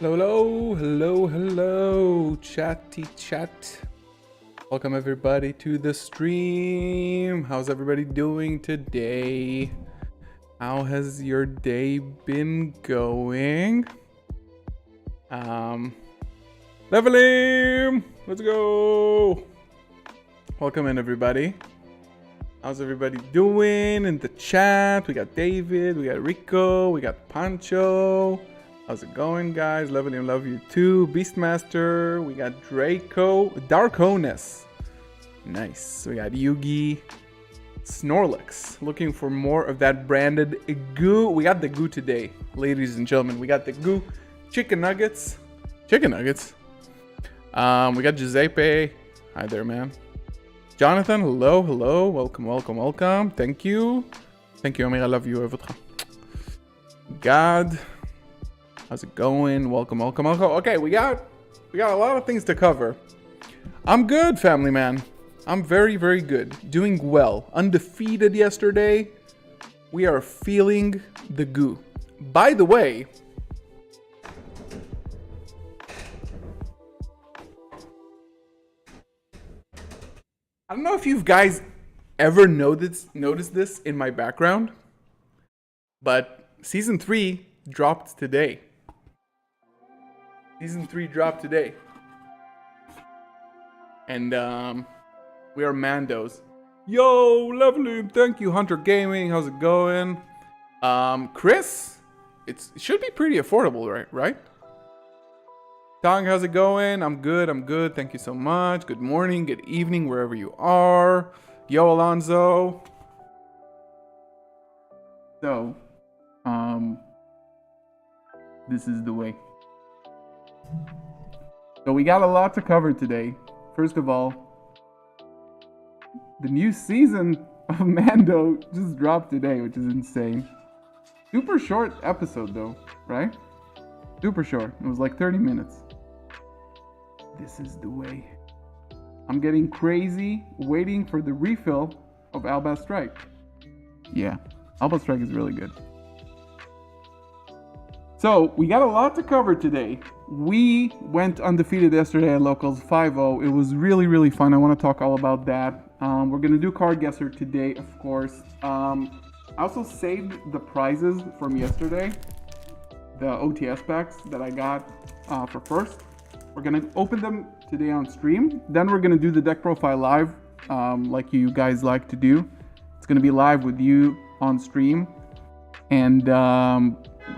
Hello, chatty chat. Welcome everybody to the stream. How's everybody doing today? How has your day been going? Leveling! Let's go! Welcome in everybody. How's everybody doing in the chat? We got David, we got Rico, we got Pancho. How's it going, guys? Leveling love you too. Beastmaster. We got Draco. Darkoness. Nice. We got Yugi. Snorlax. Looking for more of that branded goo. We got the goo today, ladies and gentlemen. We got the goo. Chicken nuggets. Chicken nuggets. We got Giuseppe. Hi there, man. Jonathan. Hello. Welcome. Thank you. Amir. I love you. God. How's it going? Welcome. Okay, we got a lot of things to cover. I'm good, family man. I'm very good. Doing well. Undefeated yesterday. We are feeling the goo. By the way, I don't know if you guys ever noticed this in my background, but Season 3 dropped today. Season 3 dropped today. And we are Mandos. Yo, leveling. Thank you, Hunter Gaming. How's it going? Chris? It should be pretty affordable, right? Tong, how's it going? I'm good. Thank you so much. Good morning, good evening, wherever you are. Yo, Alonzo. So, this is the way. So we got a lot to cover today. First of all, the new season of Mando just dropped today, which is insane. Super short episode though, right? Super short. It was like 30 minutes. This is the way. I'm getting crazy waiting for the refill of Alba Strike. Yeah, Alba Strike is really good. So, we got a lot to cover today. We went undefeated yesterday at Locals 5-0. It was really fun. I want to talk all about that. We're going to do Card Guesser today, of course. I also saved the prizes from yesterday. The OTS packs that I got for first. We're going to open them today on stream. Then we're going to do the deck profile live, like you guys like to do. It's going to be live with you on stream. And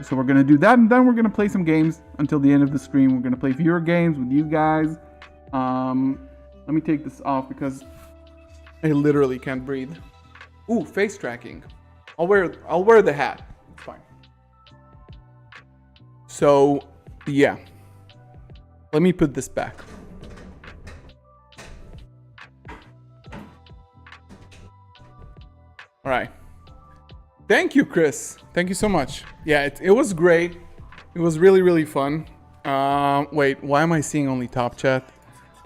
so we're going to do that, and then we're going to play some games until the end of the stream. We're going to play viewer games with you guys. Let me take this off because I literally can't breathe. Ooh, face tracking. I'll wear the hat. It's fine. So, yeah. Let me put this back. All right. Thank you, Chris. Thank you so much. Yeah, it was great. It was really fun. Wait, why am I seeing only top chat?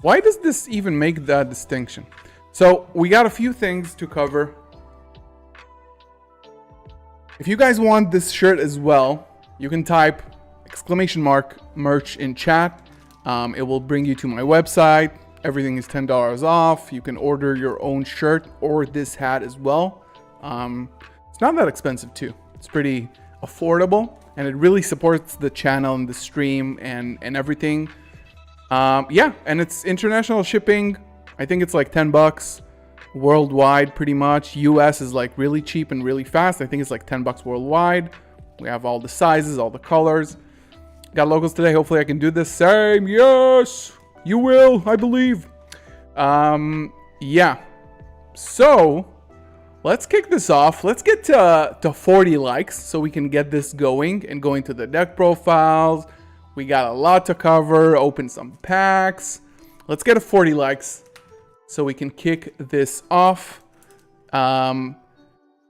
Why does this even make that distinction? So we got a few things to cover. If you guys want this shirt as well, you can type !merch in chat. It will bring you to my website. Everything is $10 off. You can order your own shirt or this hat as well. It's not that expensive too. It's pretty affordable, and it really supports the channel and the stream and everything. Yeah, and it's international shipping. I think it's like $10 worldwide pretty much. US is like really cheap and really fast. I think it's like $10 worldwide. We have all the sizes, all the colors. Got locals today. Hopefully I can do this. Same. Yes, you will, I believe. Yeah. So let's kick this off. Let's get to 40 likes so we can get this going and go into the deck profiles. We got a lot to cover. Open some packs. Let's get to 40 likes so we can kick this off. Hey,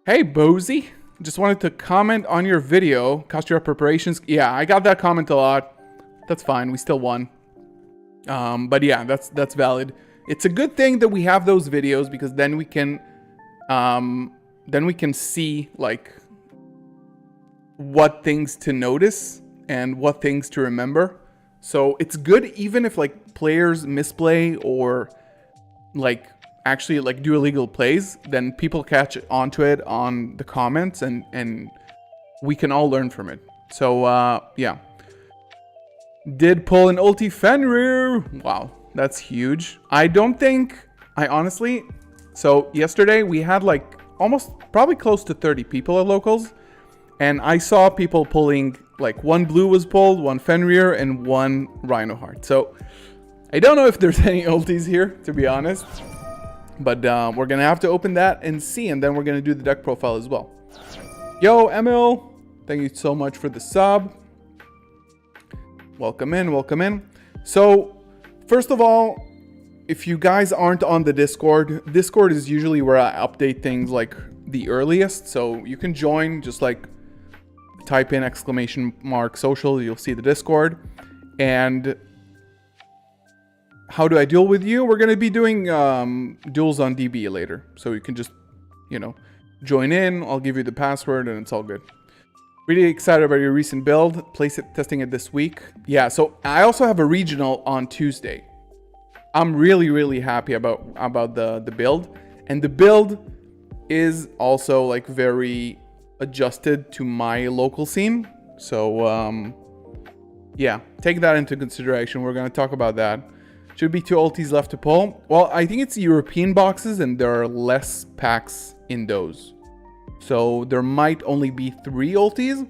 Bozy. Just wanted to comment on your video. Costume preparations. Yeah, I got that comment a lot. That's fine. We still won. But yeah, that's valid. It's a good thing that we have those videos because then we can see like what things to notice and what things to remember. So it's good even if like players misplay or like actually like do illegal plays, then people catch onto it on the comments and we can all learn from it. So yeah. Did pull an ulti Fenrir. Wow, that's huge. I honestly, so yesterday we had like almost probably close to 30 people at locals, and I saw people pulling like one blue was pulled, one Fenrir, and one Rhino Heart. So I don't know if there's any ultis here, to be honest, but we're gonna have to open that and see, and then we're gonna do the deck profile as well. Yo, Emil, thank you so much for the sub. Welcome in, welcome in. So, first of all, if you guys aren't on the Discord is usually where I update things like the earliest. So you can join, just like type in !social, you'll see the Discord. And how do I deal with you? We're going to be doing duels on DB later. So you can just, you know, join in. I'll give you the password and it's all good. Really excited about your recent build. Testing it this week. Yeah, so I also have a regional on Tuesday. I'm really happy about the build. And the build is also like very adjusted to my local scene. So yeah, take that into consideration. We're going to talk about that. Should be 2 ultis left to pull. Well, I think it's European boxes and there are less packs in those. So there might only be 3 ultis,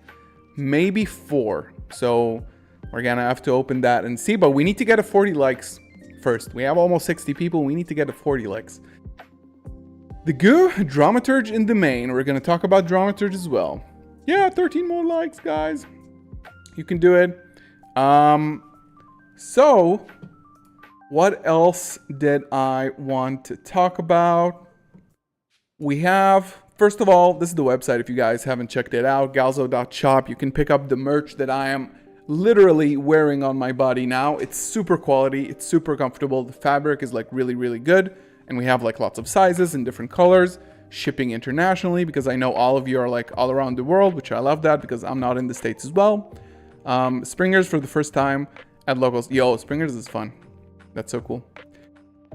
maybe 4. So we're gonna have to open that and see, but we need to get a 40 likes first. We have almost 60 people, we need to get a 40 likes. The Goo Dramaturge in the main. We're gonna talk about Dramaturge as well. Yeah, 13 more likes, guys. You can do it. So what else did I want to talk about? We have, first of all, this is the website if you guys haven't checked it out, galzo.shop. You can pick up the merch that I am literally wearing on my body now. It's super quality, it's super comfortable. The fabric is like really good, and we have like lots of sizes and different colors. Shipping internationally because I know all of you are like all around the world, which I love that because I'm not in the States as well. Springers for the first time at locals. Yo, Springers is fun. That's so cool.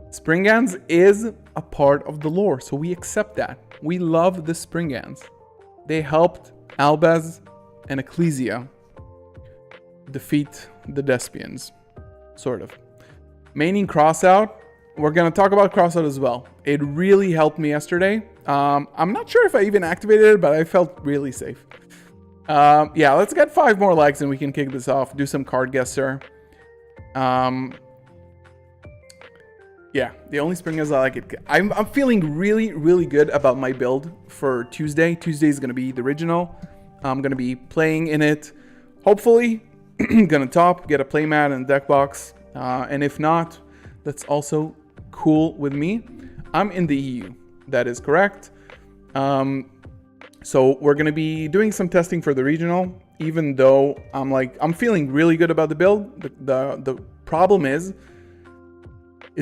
Springans is a part of the lore, so we accept that. We love the Springans. They helped Albaz and Ecclesia defeat the Despians, sort of. Maining Crossout. We're going to talk about Crossout as well. It really helped me yesterday. I'm not sure if I even activated it, but I felt really safe. Yeah, let's get 5 more likes and we can kick this off. Do some card guesser. Yeah, the only Springers I like it. I'm feeling really good about my build for Tuesday. Tuesday is going to be the original. I'm going to be playing in it. Hopefully, going to top, get a playmat and deck box. And if not, that's also cool with me. I'm in the EU. That is correct. So we're going to be doing some testing for the regional, even though I'm feeling really good about the build. The problem is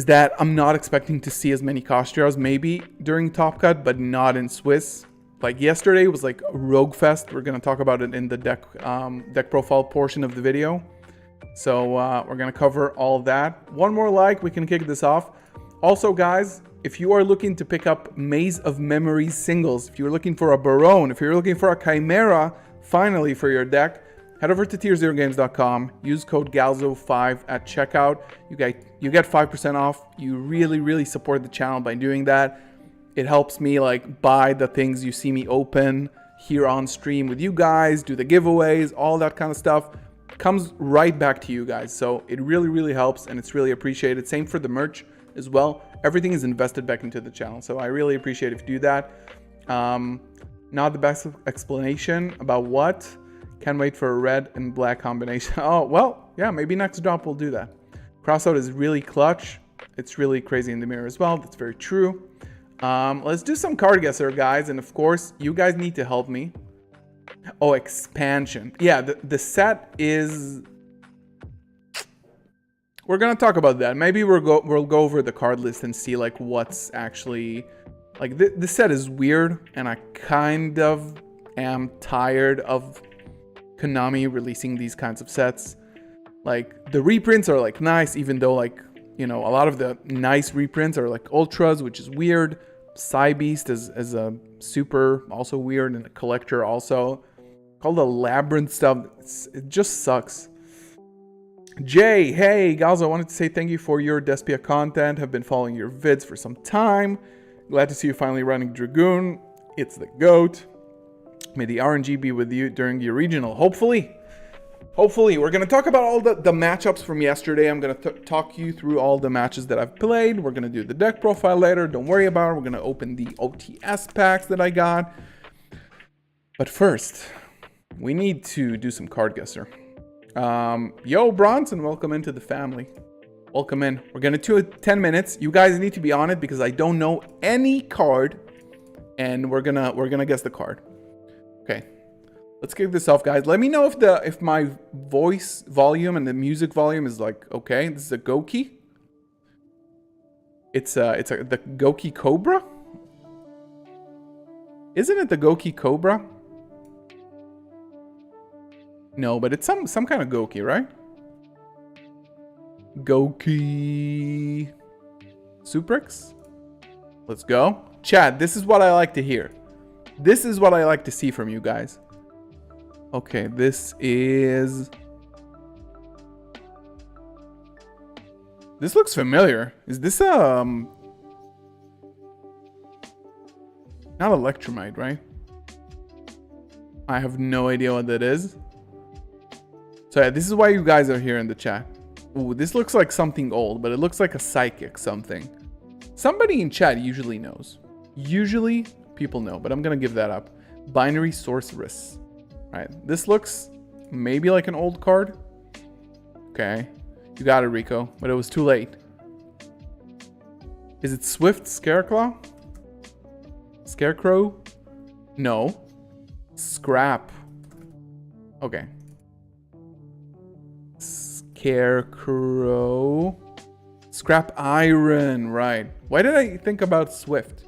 that I'm not expecting to see as many cost draws maybe during Top Cut, but not in Swiss. Like yesterday was like a Rogue Fest. We're going to talk about it in the deck profile portion of the video. So we're going to cover all of that. One more like, we can kick this off. Also, guys, if you are looking to pick up Maze of Memories singles, if you're looking for a Barone, if you're looking for a Chimera, finally for your deck, head over to tier0games.com, use code GALZO5 at checkout. You get 5% off. You really support the channel by doing that. It helps me like buy the things you see me open here on stream with you guys, do the giveaways, all that kind of stuff. Comes right back to you guys. So it really helps and it's really appreciated. Same for the merch as well. Everything is invested back into the channel. So I really appreciate if you do that. Not the best explanation about what. Can't wait for a red and black combination. Oh, well, yeah, maybe next drop we'll do that. Crossout is really clutch. It's really crazy in the mirror as well. That's very true. Let's do some card guesser, guys. And of course, you guys need to help me. Oh, expansion. Yeah, the set is... We're going to talk about that. Maybe we'll go over the card list and see like what's actually... Like the set is weird and I kind of am tired of Konami releasing these kinds of sets. Like, the reprints are like nice, even though like, you know, a lot of the nice reprints are like ultras, which is weird. Psybeast is a super, also weird, and a collector also. All the labyrinth stuff, it just sucks. Jay, hey, Gals, I wanted to say thank you for your Despia content. Have been following your vids for some time. Glad to see you finally running Dragoon. It's the GOAT. May the RNG be with you during your regional. Hopefully. Hopefully. We're going to talk about all the matchups from yesterday. I'm going to talk you through all the matches that I've played. We're going to do the deck profile later. Don't worry about it. We're going to open the OTS packs that I got. But first, we need to do some card guesser. Yo, Bronson, welcome into the family. Welcome in. We're gonna do it 10 minutes. You guys need to be on it because I don't know any card, and we're gonna guess the card. Okay, let's kick this off, guys. Let me know if my voice volume and the music volume is like okay. This is a Goki. It's the Goki Cobra. Isn't it the Goki Cobra? No, but it's some kind of Goki, right? Goki Suprix? Let's go. Chat, this is what I like to hear. This is what I like to see from you guys. Okay, this is... This looks familiar. Is this not Electromite, right? I have no idea what that is. So yeah, this is why you guys are here in the chat. Ooh, this looks like something old, but it looks like a psychic something. Somebody in chat usually knows. Usually people know, but I'm gonna give that up. Binary Sorceress. Right, this looks maybe like an old card. Okay, you got it, Rico, but it was too late. Is it Swift Scareclaw? Scarecrow? No. Scrap. Okay. Scarecrow. Scrap Iron, right. Why did I think about Swift?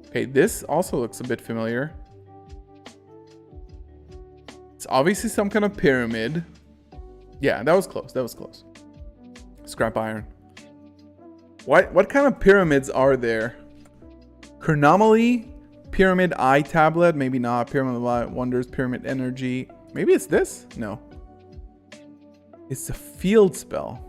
Okay, this also looks a bit familiar. It's obviously some kind of pyramid. Yeah, that was close. That was close. Scrap Iron. What kind of pyramids are there? Chronomaly? Pyramid Eye Tablet? Maybe not. Pyramid Light Wonders. Pyramid Energy. Maybe it's this? No. It's a field spell.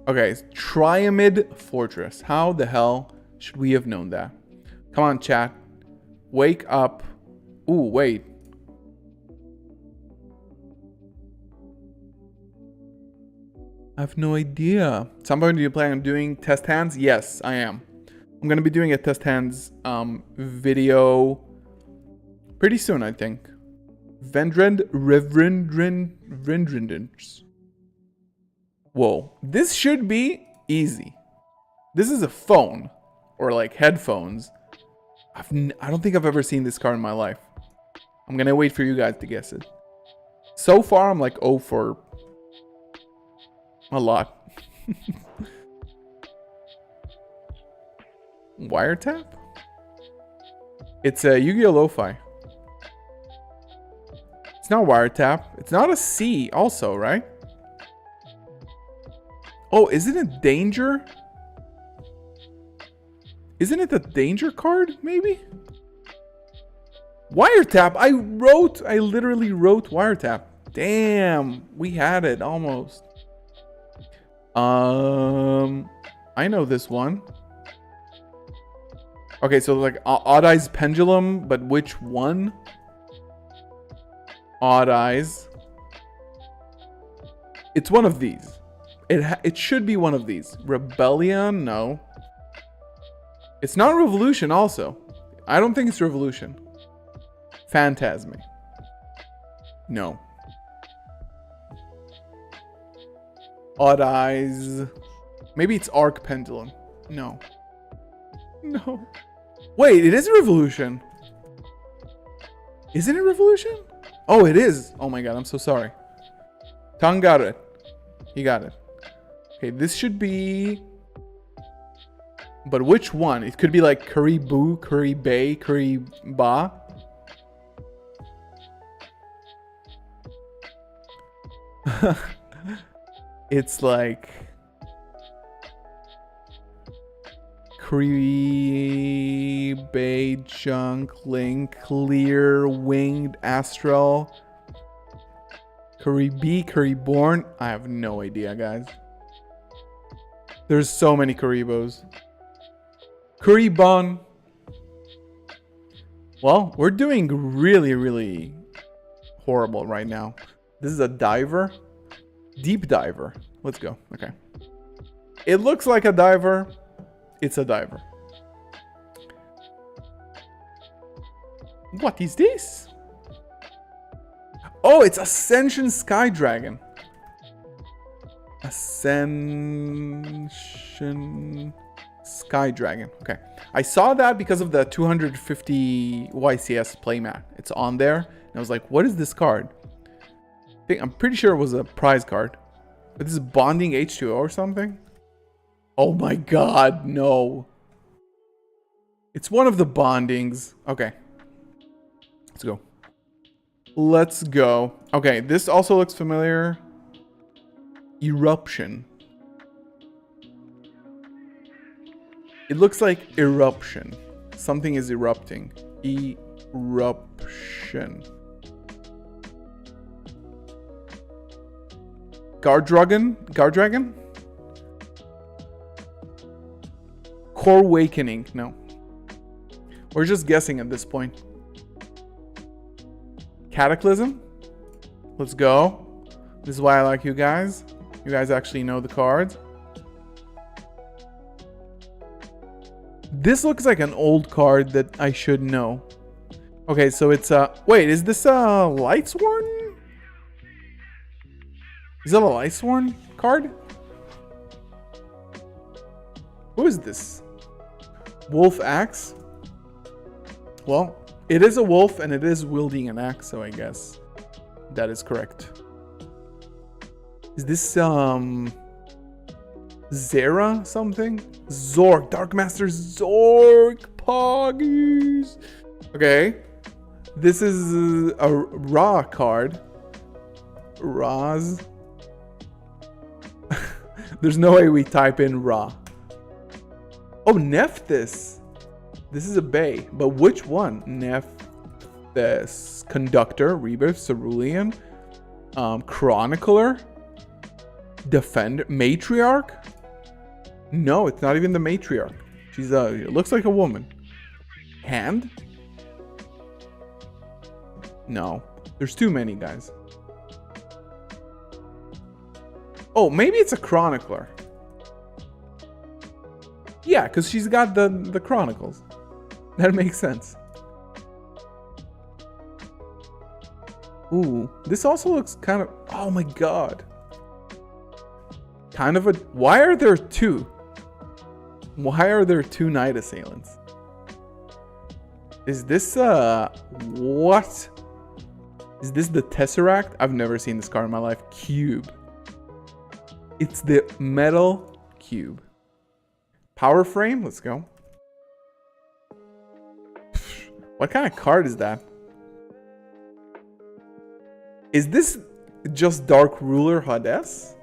Okay, Triamid Fortress. How the hell should we have known that? Come on, chat. Wake up. Ooh, wait. I have no idea. Somebody, do you plan on doing test hands? Yes, I am. I'm going to be doing a test hands video pretty soon, I think. Vendrendrins. Whoa, this should be easy. This is a phone or like headphones. I don't think I've ever seen this card in my life. I'm gonna wait for you guys to guess it. So far, I'm like 0 for a lot. Wiretap? It's a Yu-Gi-Oh! Lo-Fi. It's not Wiretap. It's not a C also, right? Oh, isn't it Danger? Isn't it the Danger card, maybe? Wiretap. I literally wrote Wiretap. Damn, we had it almost. I know this one. Okay, so like Odd Eyes Pendulum, but which one? Odd Eyes. It's one of these. It should be one of these. Rebellion? No. It's not Revolution also. I don't think it's Revolution. Phantasme. No. Odd Eyes. Maybe it's Arc Pendulum. No. No. Wait, it is Revolution. Isn't it Revolution? Oh, it is. Oh my god, I'm so sorry. Tang got it. He got it. Okay, this should be... But which one? It could be like Curry Boo, Curry Bay, Curry Ba. It's like Creepy Junk Link Clear Winged Astral Caribe Cariborn. I have no idea, guys. There's so many Karibos. Karibon. Well, we're doing really, really horrible right now. This is a diver. Deep diver. Let's go. Okay. It looks like a diver. It's a diver. What is this? Oh, it's Ascension Sky Dragon. Ascension Sky Dragon. Okay. I saw that because of the 250 YCS playmat. It's on there. And I was like, what is this card? I'm pretty sure it was a prize card. But this is Bonding H2O or something? Oh my god, no. It's one of the bondings. Okay. Let's go. Let's go. Okay, this also looks familiar. Eruption. It looks like eruption. Something is erupting. Eruption. Guardragon? Guardragon? Core Awakening. No. We're just guessing at this point. Cataclysm? Let's go. This is why I like you guys. You guys actually know the cards. This looks like an old card that I should know. Okay, so it's wait, is this a Lightsworn? Is that a Lightsworn card? Who is this? Wolf Axe? Well, it is a wolf and it is wielding an axe, so I guess that is correct. Is this Zera something? Zork, Dark Master Zork, Poggies. Okay, this is a Ra card. Ra's. There's no way we type in Ra. Oh, Nephthys. This is a Bay, but which one? Nephthys. Conductor, Rebirth, Cerulean, Chronicler, Defender, Matriarch? No, it's not even the Matriarch. She's it looks like a woman. Hand? No, there's too many, guys. Oh, maybe it's a Chronicler. Yeah, because she's got the Chronicles. That makes sense. Ooh, this also looks kind of... Oh my god. Kind of a... Why are there two? Why are there two Night Assailants? Is this what? Is this the Tesseract? I've never seen this card in my life. Cube. It's the metal cube. Power frame? Let's go. What kind of card is that? Is this just Dark Ruler Hades?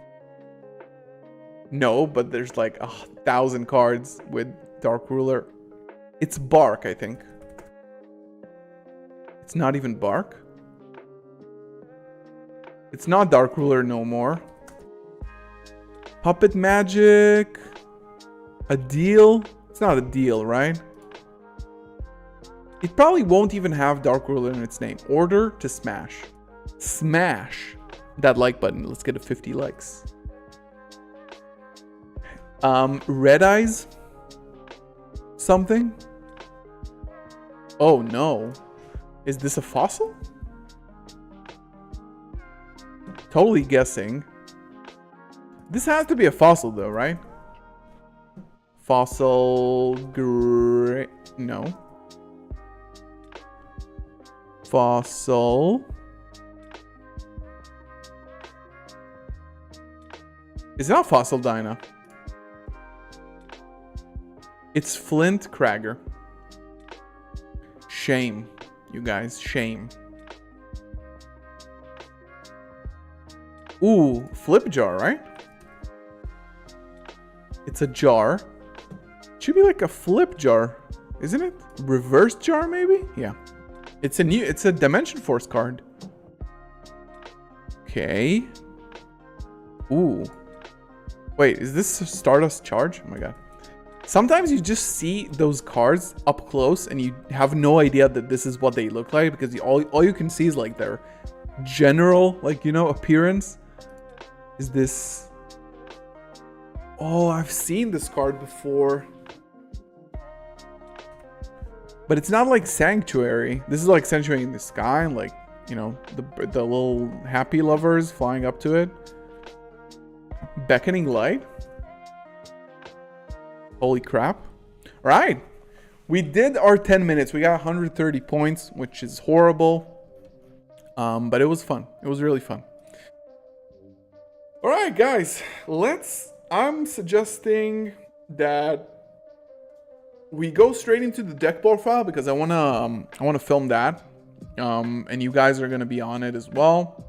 No, but there's like 1,000 cards with Dark Ruler. It's Bark, I think. It's not even Bark. It's not Dark Ruler no more. Puppet Magic. A deal? It's not a deal, right? It probably won't even have Dark Ruler in its name. Order to Smash. Smash that like button. Let's get a 50 likes. Red Eyes? Something? Oh no. Is this a fossil? Totally guessing. This has to be a fossil though, right? Fossil no. Fossil. It's not Fossil Dyna. It's Flint Kragger. Shame, you guys. Shame. Ooh, flip jar, right? It's a jar. Should be like a flip jar, isn't it? Reverse jar, maybe? Yeah. It's a Dimension Force card. Okay. Ooh. Wait, is this a Stardust Charge? Oh my god. Sometimes you just see those cards up close and you have no idea that this is what they look like, because all you can see is like their general, like, you know, appearance. Is this... Oh, I've seen this card before. But it's not like Sanctuary. This is like Sanctuary in the sky, and like, you know, the little happy lovers flying up to it. Beckoning Light. Holy crap. All right. We did our 10 minutes. We got 130 points, which is horrible. But it was fun. It was really fun. All right, guys. I'm suggesting that we go straight into the deck profile, because I wanna film that. And you guys are gonna be on it as well.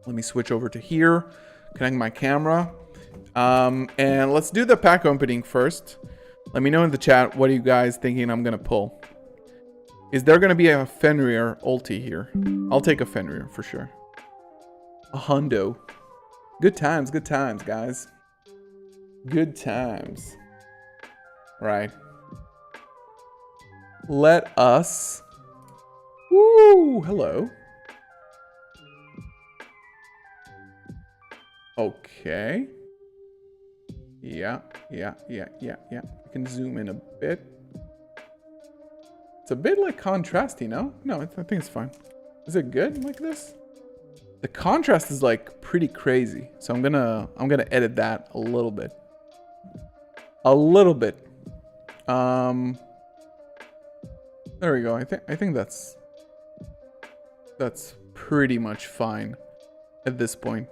Let me switch over to here, connect my camera. And let's do the pack opening first. Let me know in the chat, what are you guys thinking I'm gonna pull? Is there gonna be a Fenrir ulti here? I'll take a Fenrir for sure. A hundo. Good times, guys. Good times. Right. Let us... Woo! Hello. Okay. Yeah. I can zoom in a bit. It's a bit like contrasty, no? No, I think it's fine. Is it good like this? The contrast is like pretty crazy. So I'm gonna edit that a little bit. There we go. I think that's pretty much fine at this point.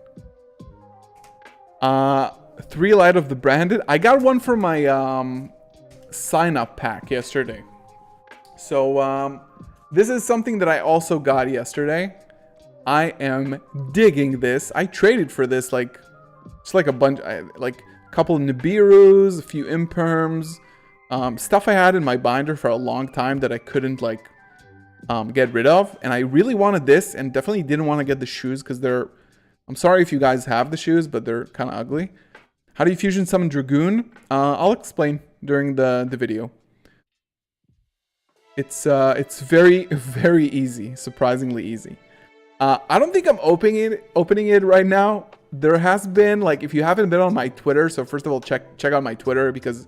3 light of the branded. I got one for my sign up pack yesterday. So this is something that I also got yesterday. I am digging this. I traded for this like just like a bunch, like a couple of Nibiru's, a few Imperms, stuff I had in my binder for a long time that I couldn't like get rid of, and I really wanted this, and definitely didn't want to get the shoes because they're... I'm sorry if you guys have the shoes, but they're kind of ugly. How do you fusion summon Dragoon? I'll explain during the video. It's very, very easy, surprisingly easy. I don't think I'm opening it right now. There has been, like, if you haven't been on my Twitter, so first of all, check out my Twitter, because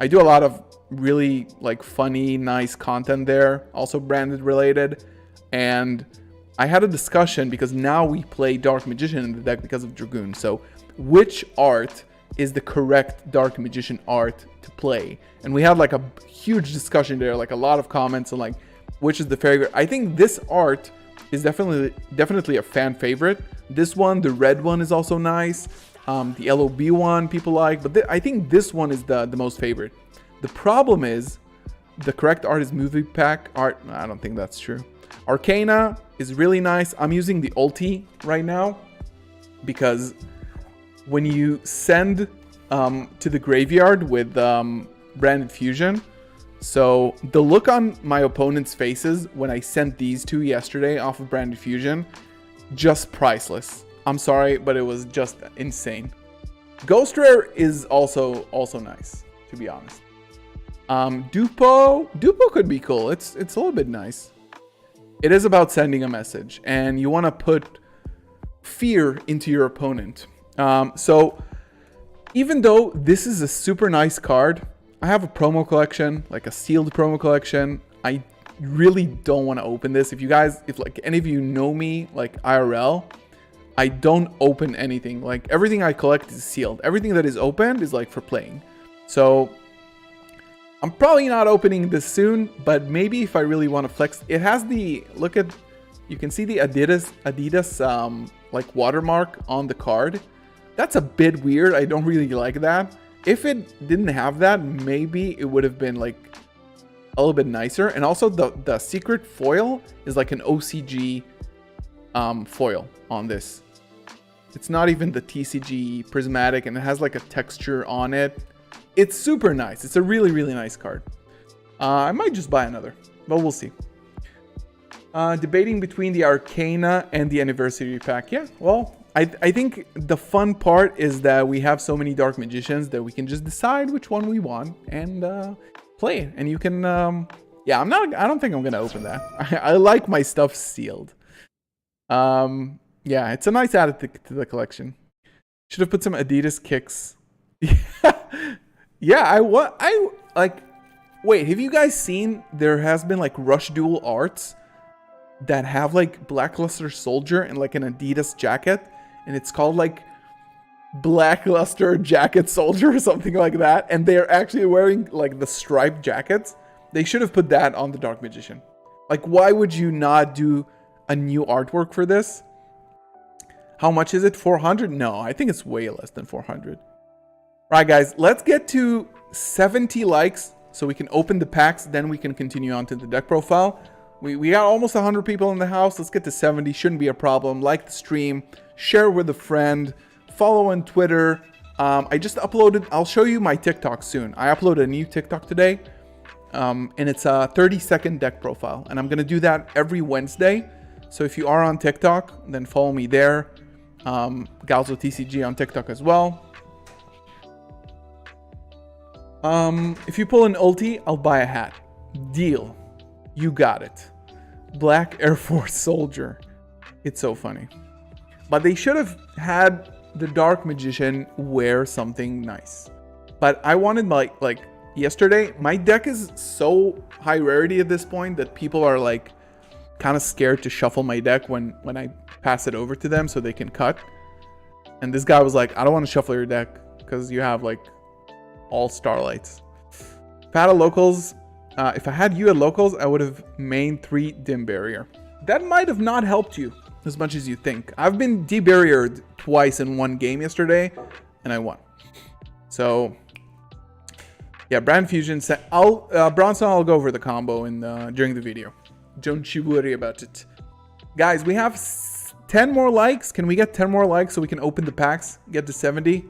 I do a lot of really like funny, nice content there, also branded related. And I had a discussion because now we play Dark Magician in the deck because of Dragoon. So which art is the correct Dark Magician art to play? And we had like a huge discussion there, like a lot of comments on like which is the favorite. I think this art is definitely a fan favorite. This one, the red one, is also nice. The LOB one people like, but I think this one is the most favorite. The problem is the correct art is movie pack art. I don't think that's true. Arcana is really nice. I'm using the ulti right now because when you send to the graveyard with branded fusion, so the look on my opponent's faces when I sent these two yesterday off of branded fusion, just priceless. I'm sorry, but it was just insane. Ghost Rare is also nice, to be honest. Dupo could be cool. It's a little bit nice. It is about sending a message, and you want to put fear into your opponent. So even though this is a super nice card, I have a promo collection, like a sealed promo collection. I really don't want to open this. If like any of you know me, like IRL, I don't open anything. Like everything I collect is sealed. Everything that is opened is like for playing. So I'm probably not opening this soon, but maybe if I really want to flex. It has the, look at, you can see the Adidas like watermark on the card. That's a bit weird. I don't really like that. If it didn't have that, maybe it would have been like a little bit nicer. And also the secret foil is like an OCG foil on this. It's not even the TCG prismatic, and it has like a texture on it. It's super nice. It's a really, really nice card. I might just buy another, but we'll see. Debating between the Arcana and the Anniversary Pack. Yeah, well, I think the fun part is that we have so many Dark Magicians that we can just decide which one we want and play it. And you can, yeah, I don't think I'm going to open that. I like my stuff sealed. Yeah, it's a nice add to the collection. Should have put some Adidas kicks. Yeah, wait, have you guys seen there has been like Rush Duel arts that have like Blackluster Soldier and like an Adidas jacket, and it's called like Blackluster Jacket Soldier or something like that, and they're actually wearing like the striped jackets. They should have put that on the Dark Magician. Like, why would you not do a new artwork for this? How much is it? 400? No, I think it's way less than 400. Right, guys, let's get to 70 likes so we can open the packs. Then we can continue on to the deck profile. We got almost 100 people in the house. Let's get to 70. Shouldn't be a problem. Like the stream, share with a friend, follow on Twitter. I just uploaded, I'll show you my TikTok soon. I uploaded a new TikTok today, and it's a 30-second deck profile. And I'm going to do that every Wednesday. So if you are on TikTok, then follow me there. Galzo TCG on TikTok as well. If you pull an ulti, I'll buy a hat. Deal. You got it. Black Air Force Soldier. It's so funny. But they should have had the Dark Magician wear something nice. But I wanted like yesterday, my deck is so high rarity at this point that people are like kind of scared to shuffle my deck when I pass it over to them so they can cut. And this guy was like, I don't want to shuffle your deck because you have like all Starlights. If I had a locals, if I had you at locals, I would have mained 3 Dim Barrier. That might have not helped you as much as you think. I've been debarriered twice in one game yesterday, and I won. So, yeah, Brand Fusion said, Bronson, I'll go over the combo during the video. Don't you worry about it. Guys, we have 10 more likes. Can we get 10 more likes so we can open the packs, get to 70?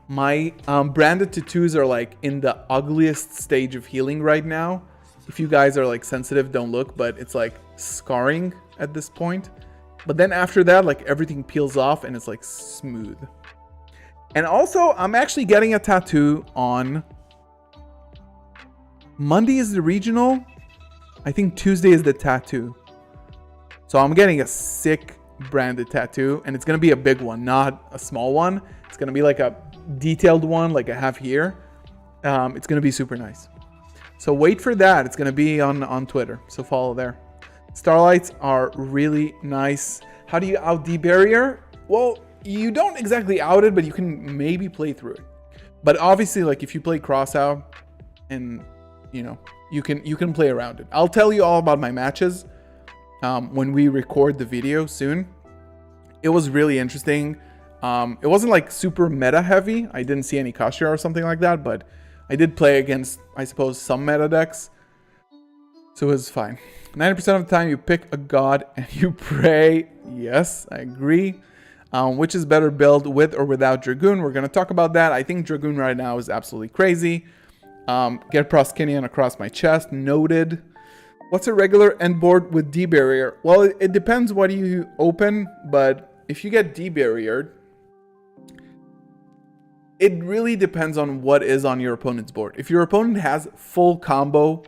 My branded tattoos are like in the ugliest stage of healing right now. If you guys are like sensitive, don't look, but it's like scarring at this point. But then after that, like everything peels off and it's like smooth. And also, I'm actually getting a tattoo on Monday is the regional. I think Tuesday is the tattoo. So I'm getting a sick branded tattoo, and it's going to be a big one, not a small one. It's going to be like a detailed one like I have here. It's going to be super nice. So wait for that. It's going to be on Twitter. So follow there. Starlights are really nice. How do you out debarrier? Well, you don't exactly out it, but you can maybe play through it. But obviously, like if you play cross out, and you know, you can play around it. I'll tell you all about my matches when we record the video soon. It was really interesting. It wasn't like super meta heavy. I didn't see any Kashira or something like that, but I did play against, I suppose, some meta decks. So it was fine. 90% of the time you pick a god and you pray. Yes, I agree. Which is better build with or without Dragoon? We're going to talk about that. I think Dragoon right now is absolutely crazy. Get Proskinian across my chest. Noted. What's a regular end board with D-Barrier? Well, it depends what you open, but if you get D-Barriered, it really depends on what is on your opponent's board. If your opponent has full combo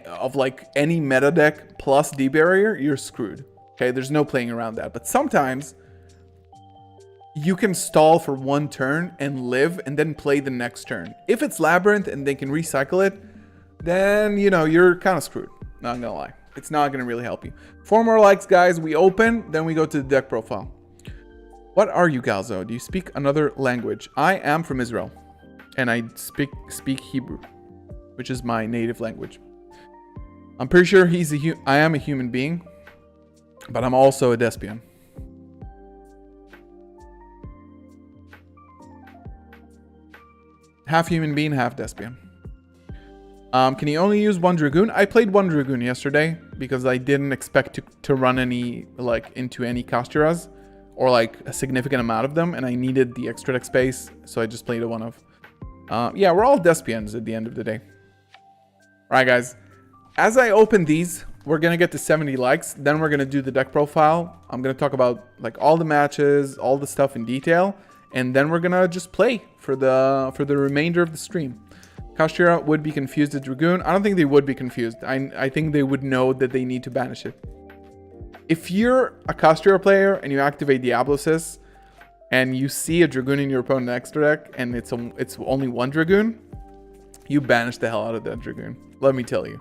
of like any meta deck plus D-Barrier, you're screwed. Okay, there's no playing around that. But sometimes you can stall for one turn and live and then play the next turn. If it's Labyrinth and they can recycle it, then, you know, you're kind of screwed. Not gonna lie. It's not gonna really help you. 4 more likes, guys. We open, then we go to the deck profile. What are you, Galzo? Do you speak another language? I am from Israel, and I speak Hebrew, which is my native language. I'm pretty sure I am a human being, but I'm also a Despian. Half human being, half Despian. Can you only use one Dragoon? I played one Dragoon yesterday because I didn't expect to run any, like, into any Kastiras. or like a significant amount of them, and I needed the extra deck space, so I just played a one of. Yeah, we're all Despians at the end of the day. All right, guys. As I open these, we're gonna get to 70 likes. Then we're gonna do the deck profile. I'm gonna talk about like all the matches, all the stuff in detail, and then we're gonna just play for the remainder of the stream. Kashtira would be confused at Dragoon. I don't think they would be confused. I think they would know that they need to banish it. If you're a Kashtira player and you activate Diablosis and you see a Dragoon in your opponent's extra deck and it's only one Dragoon, you banish the hell out of that Dragoon. Let me tell you.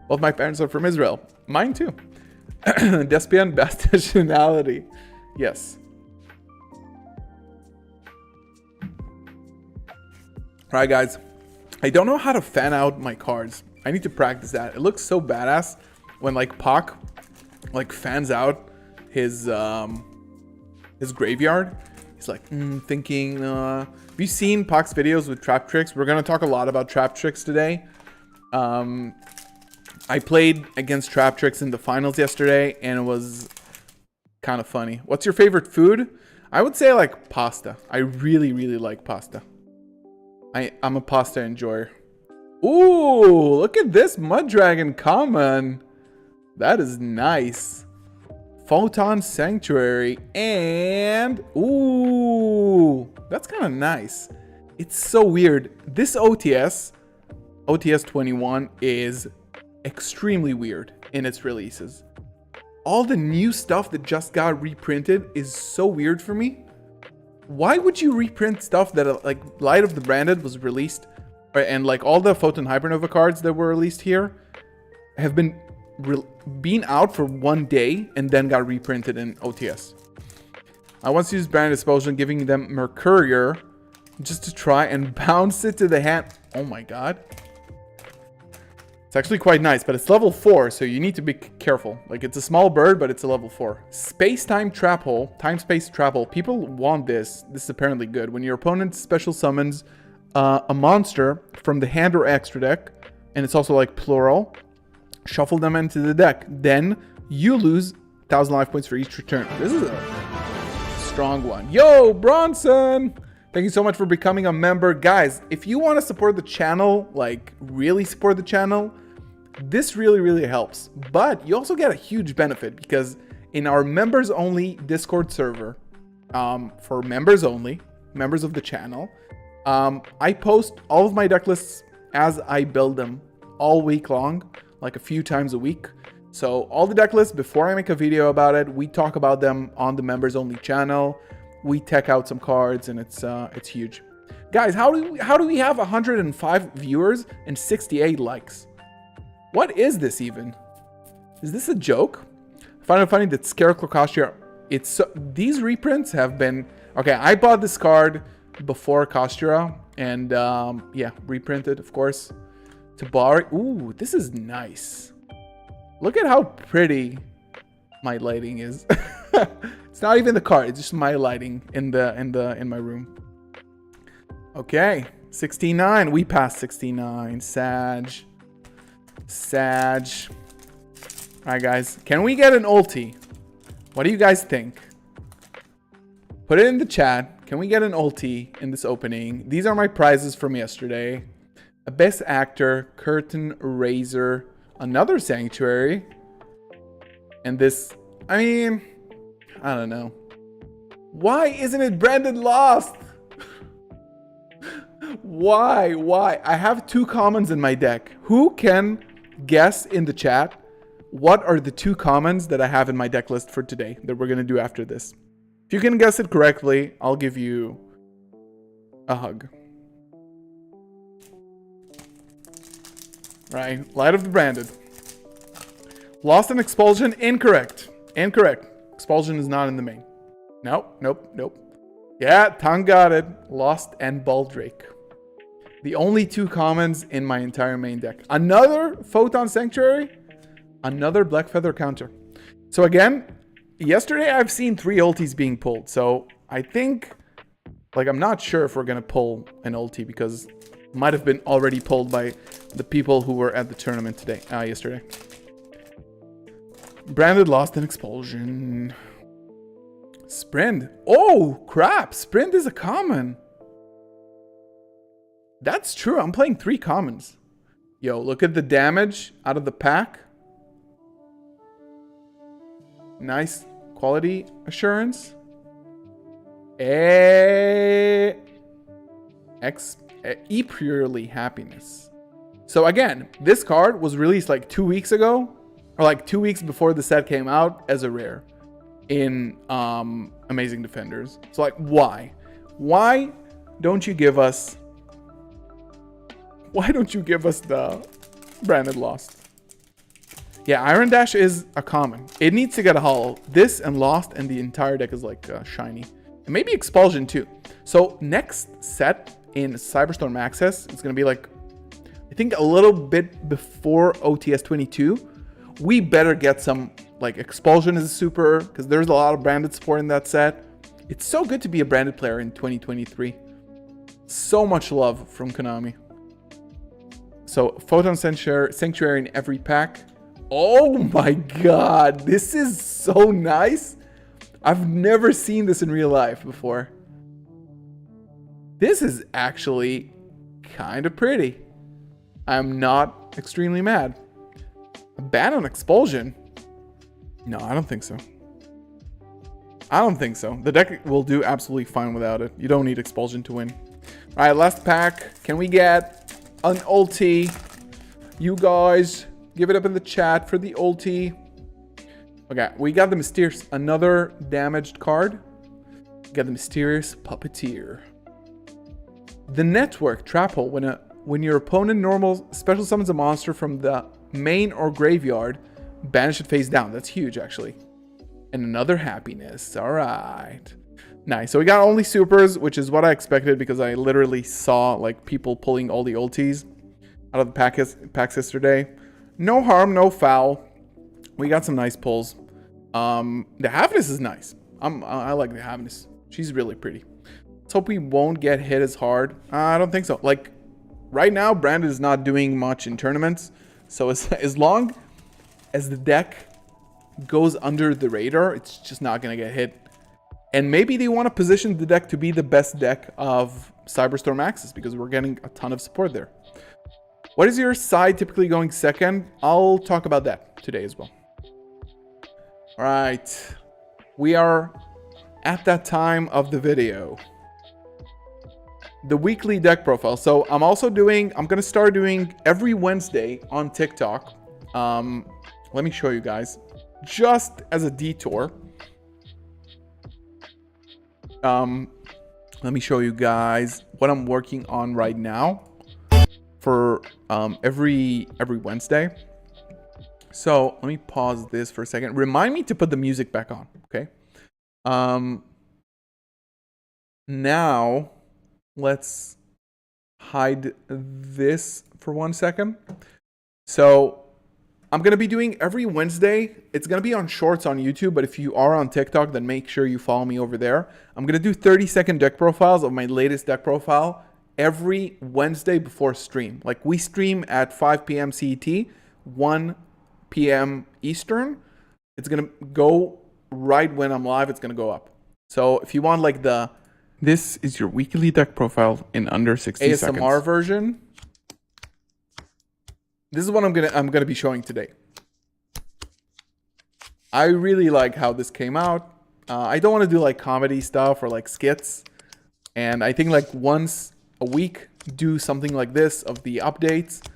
Both my parents are from Israel. Mine too. Despian bastardality. Yes. Alright, guys. I don't know how to fan out my cards. I need to practice that. It looks so badass when like Pac like fans out his graveyard. He's like thinking. Have you seen Pac's videos with trap tricks? We're gonna talk a lot about trap tricks today. I played against trap tricks in the finals yesterday, and it was kind of funny. What's your favorite food? I would say like pasta. I really like pasta. I'm a pasta enjoyer. Ooh, look at this Mud Dragon common. That is nice. Photon Sanctuary and ooh, that's kind of nice. It's so weird. This OTS 21 is extremely weird in its releases. All the new stuff that just got reprinted is so weird for me. Why would you reprint stuff that like Light of the Branded was released, and like all the Photon Hypernova cards that were released here have been out for one day and then got reprinted in OTS. I once used Branded Expulsion, giving them Mercurier just to try and bounce it to the hand. Oh my god. It's actually quite nice, but it's level 4, so you need to be careful. Like, it's a small bird, but it's a level 4. Space-Time Trap Hole. Time-Space Trap Hole. People want this. This is apparently good. When your opponent special summons a monster from the hand or extra deck, and it's also like plural, shuffle them into the deck. Then you lose 1,000 life points for each return. This is a strong one. Yo, Bronson! Thank you so much for becoming a member. Guys, if you want to support the channel, like really support the channel, this really helps. But you also get a huge benefit because in our members only Discord server, for members only, members of the channel, I post all of my deck lists as I build them all week long, like a few times a week. So all the deck lists, before I make a video about it, we talk about them on the members only channel. We tech out some cards, and it's huge. Guys, how do we have 105 viewers and 68 likes? What is this even? Is this a joke? I find it funny that Scarecrow Kashtira, these reprints have been okay. I bought this card before Kashtira, and yeah, reprinted, of course. Tabari. Ooh, this is nice. Look at how pretty my lighting is. It's not even the card, it's just my lighting in my room. Okay, 69. We passed 69. Sag. Alright, guys. Can we get an ulti? What do you guys think? Put it in the chat. Can we get an ulti in this opening? These are my prizes from yesterday. A Best Actor, Curtain Raiser, another Sanctuary, and this, I mean, I don't know. Why isn't it Branded Lost? Why? I have 2 commons in my deck. Who can guess in the chat what are the 2 commons that I have in my deck list for today that we're going to do after this? If you can guess it correctly, I'll give you a hug. Right, Light of the Branded. Lost and Expulsion, incorrect. Expulsion is not in the main. Nope. Yeah, Tongue got it. Lost and Baldrake. The only 2 commons in my entire main deck. Another Photon Sanctuary. Another Black Feather counter. So again, yesterday I've seen 3 ultis being pulled. So I think, like, I'm not sure if we're going to pull an ulti because it might have been already pulled by the people who were at the tournament yesterday. Branded, Lost, and Expulsion. Sprint. Oh, crap. Sprint is a common. That's true. I'm playing 3 commons. Yo, look at the damage out of the pack. Nice quality assurance. Purely happiness. So again, this card was released like 2 weeks ago, or like 2 weeks before the set came out as a rare in Amazing Defenders. So like, why? Why don't you give us the branded Lost? Yeah, Iron Dash is a common. It needs to get a holo. This and Lost and the entire deck is like shiny. And maybe Expulsion too. So next set in Cyberstorm Access, it's going to be like, I think a little bit before OTS 22. We better get some like Expulsion as a super, because there's a lot of branded support in that set. It's so good to be a branded player in 2023. So much love from Konami. So Photon Sanctuary in every pack. Oh my god, this is so nice. I've never seen this in real life before. This is actually kind of pretty. I'm not extremely mad. A ban on Expulsion? No, I don't think so. I don't think so. The deck will do absolutely fine without it. You don't need Expulsion to win. All right, last pack. Can we get an ulti? You guys, give it up in the chat for the ulti. Okay, we got the Mysterious, another damaged card. We got the Mysterious Puppeteer. The Network Trap Hole. When your opponent normal special summons a monster from the main or graveyard, banish it face down. That's huge, actually. And another Happiness. All right. Nice. So we got only supers, which is what I expected because I literally saw like people pulling all the ultis out of the packs yesterday. No harm, no foul. We got some nice pulls. The Happiness is nice. I like the Happiness. She's really pretty. Let's hope we won't get hit as hard. I don't think so. Like right now, Brandon is not doing much in tournaments. So as long as the deck goes under the radar, it's just not going to get hit. And maybe they want to position the deck to be the best deck of Cyberstorm Access because we're getting a ton of support there. What is your side typically going second? I'll talk about that today as well. All right. We are at that time of the video. The weekly deck profile. So I'm going to start doing every Wednesday on TikTok. Let me show you guys. Just as a detour. Let me show you guys what I'm working on right now for every Wednesday. So let me pause this for a second. Remind me to put the music back on, okay? Now let's hide this for 1 second. So I'm going to be doing every Wednesday. It's going to be on shorts on YouTube, but if you are on TikTok, then make sure you follow me over there. I'm going to do 30-second deck profiles of my latest deck profile every Wednesday before stream. Like we stream at 5 p.m. CET, 1 p.m. Eastern. It's going to go right when I'm live. It's going to go up. So if you want like this is your weekly deck profile in under 60 seconds. ASMR version. This is what I'm gonna be showing today. I really like how this came out. I don't want to do like comedy stuff or like skits, and I think like once a week do something like this of the updates.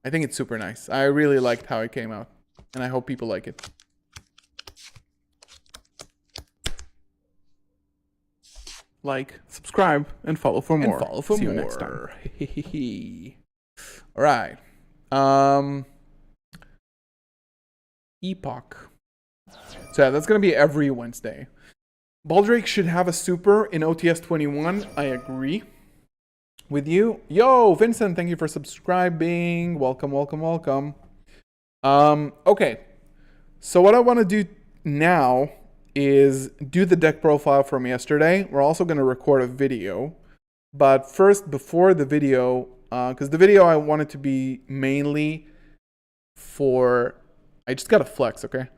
I think it's super nice. I really liked how it came out, and I hope people like it. Like, subscribe, and follow for more. See you next time. All right. Epoch. So yeah, that's going to be every Wednesday. Baldrake should have a super in OTS 21. I agree with you. Yo, Vincent, thank you for subscribing. Welcome, welcome, welcome. Okay. So what I want to do now is do the deck profile from yesterday. We're also going to record a video. But first, before the video, because the video I want it to be mainly for, I just got to flex, okay?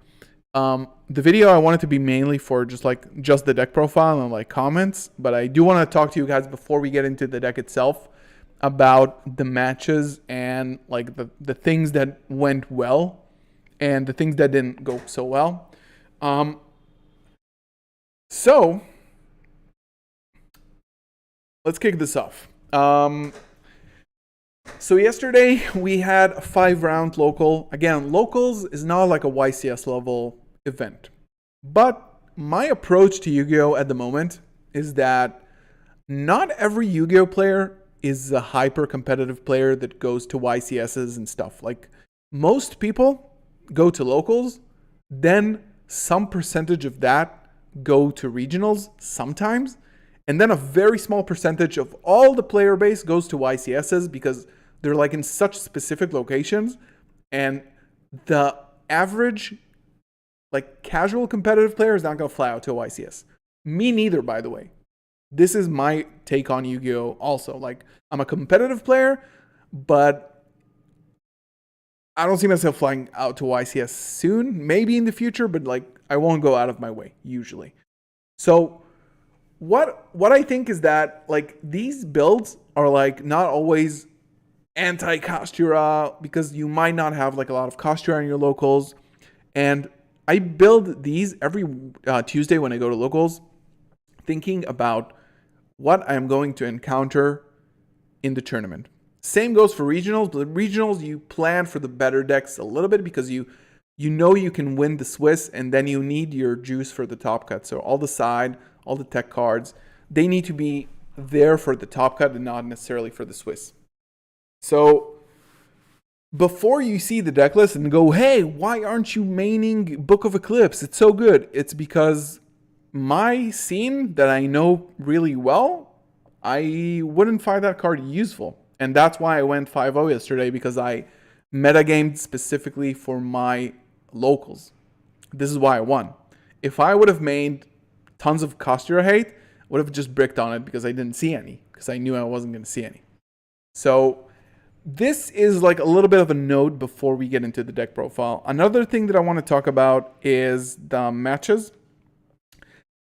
The video I want it to be mainly for just the deck profile and like comments, but I do want to talk to you guys before we get into the deck itself about the matches and like the things that went well and the things that didn't go so well. So let's kick this off. So yesterday we had a 5-round local. Again, locals is not like a YCS level event. But my approach to Yu-Gi-Oh! At the moment is that not every Yu-Gi-Oh! Player is a hyper competitive player that goes to YCSs and stuff. Like most people go to locals, then some percentage of that go to regionals sometimes, and then a very small percentage of all the player base goes to YCSs because they're like in such specific locations, and the average like casual competitive player is not going to fly out to a YCS. Me neither, by the way. This is my take on Yu-Gi-Oh! Also. Like, I'm a competitive player, but I don't see myself flying out to YCS soon. Maybe in the future, but like I won't go out of my way usually. So what I think is that like these builds are like not always anti-Kastura because you might not have like a lot of Kastura in your locals. And I build these every Tuesday when I go to locals, thinking about what I'm going to encounter in the tournament. Same goes for regionals, but regionals you plan for the better decks a little bit because you know you can win the Swiss, and then you need your juice for the top cut. So all the side, all the tech cards, they need to be there for the top cut and not necessarily for the Swiss. So before you see the deck list and go, hey, why aren't you maining Book of Eclipse? It's so good. It's because my scene that I know really well, I wouldn't find that card useful. And that's why I went 5-0 yesterday, because I metagamed specifically for my locals. This is why I won. If I would have made tons of Kastura hate, I would have just bricked on it because I didn't see any, because I knew I wasn't going to see any. So this is like a little bit of a note before we get into the deck profile. Another thing that I want to talk about is the matches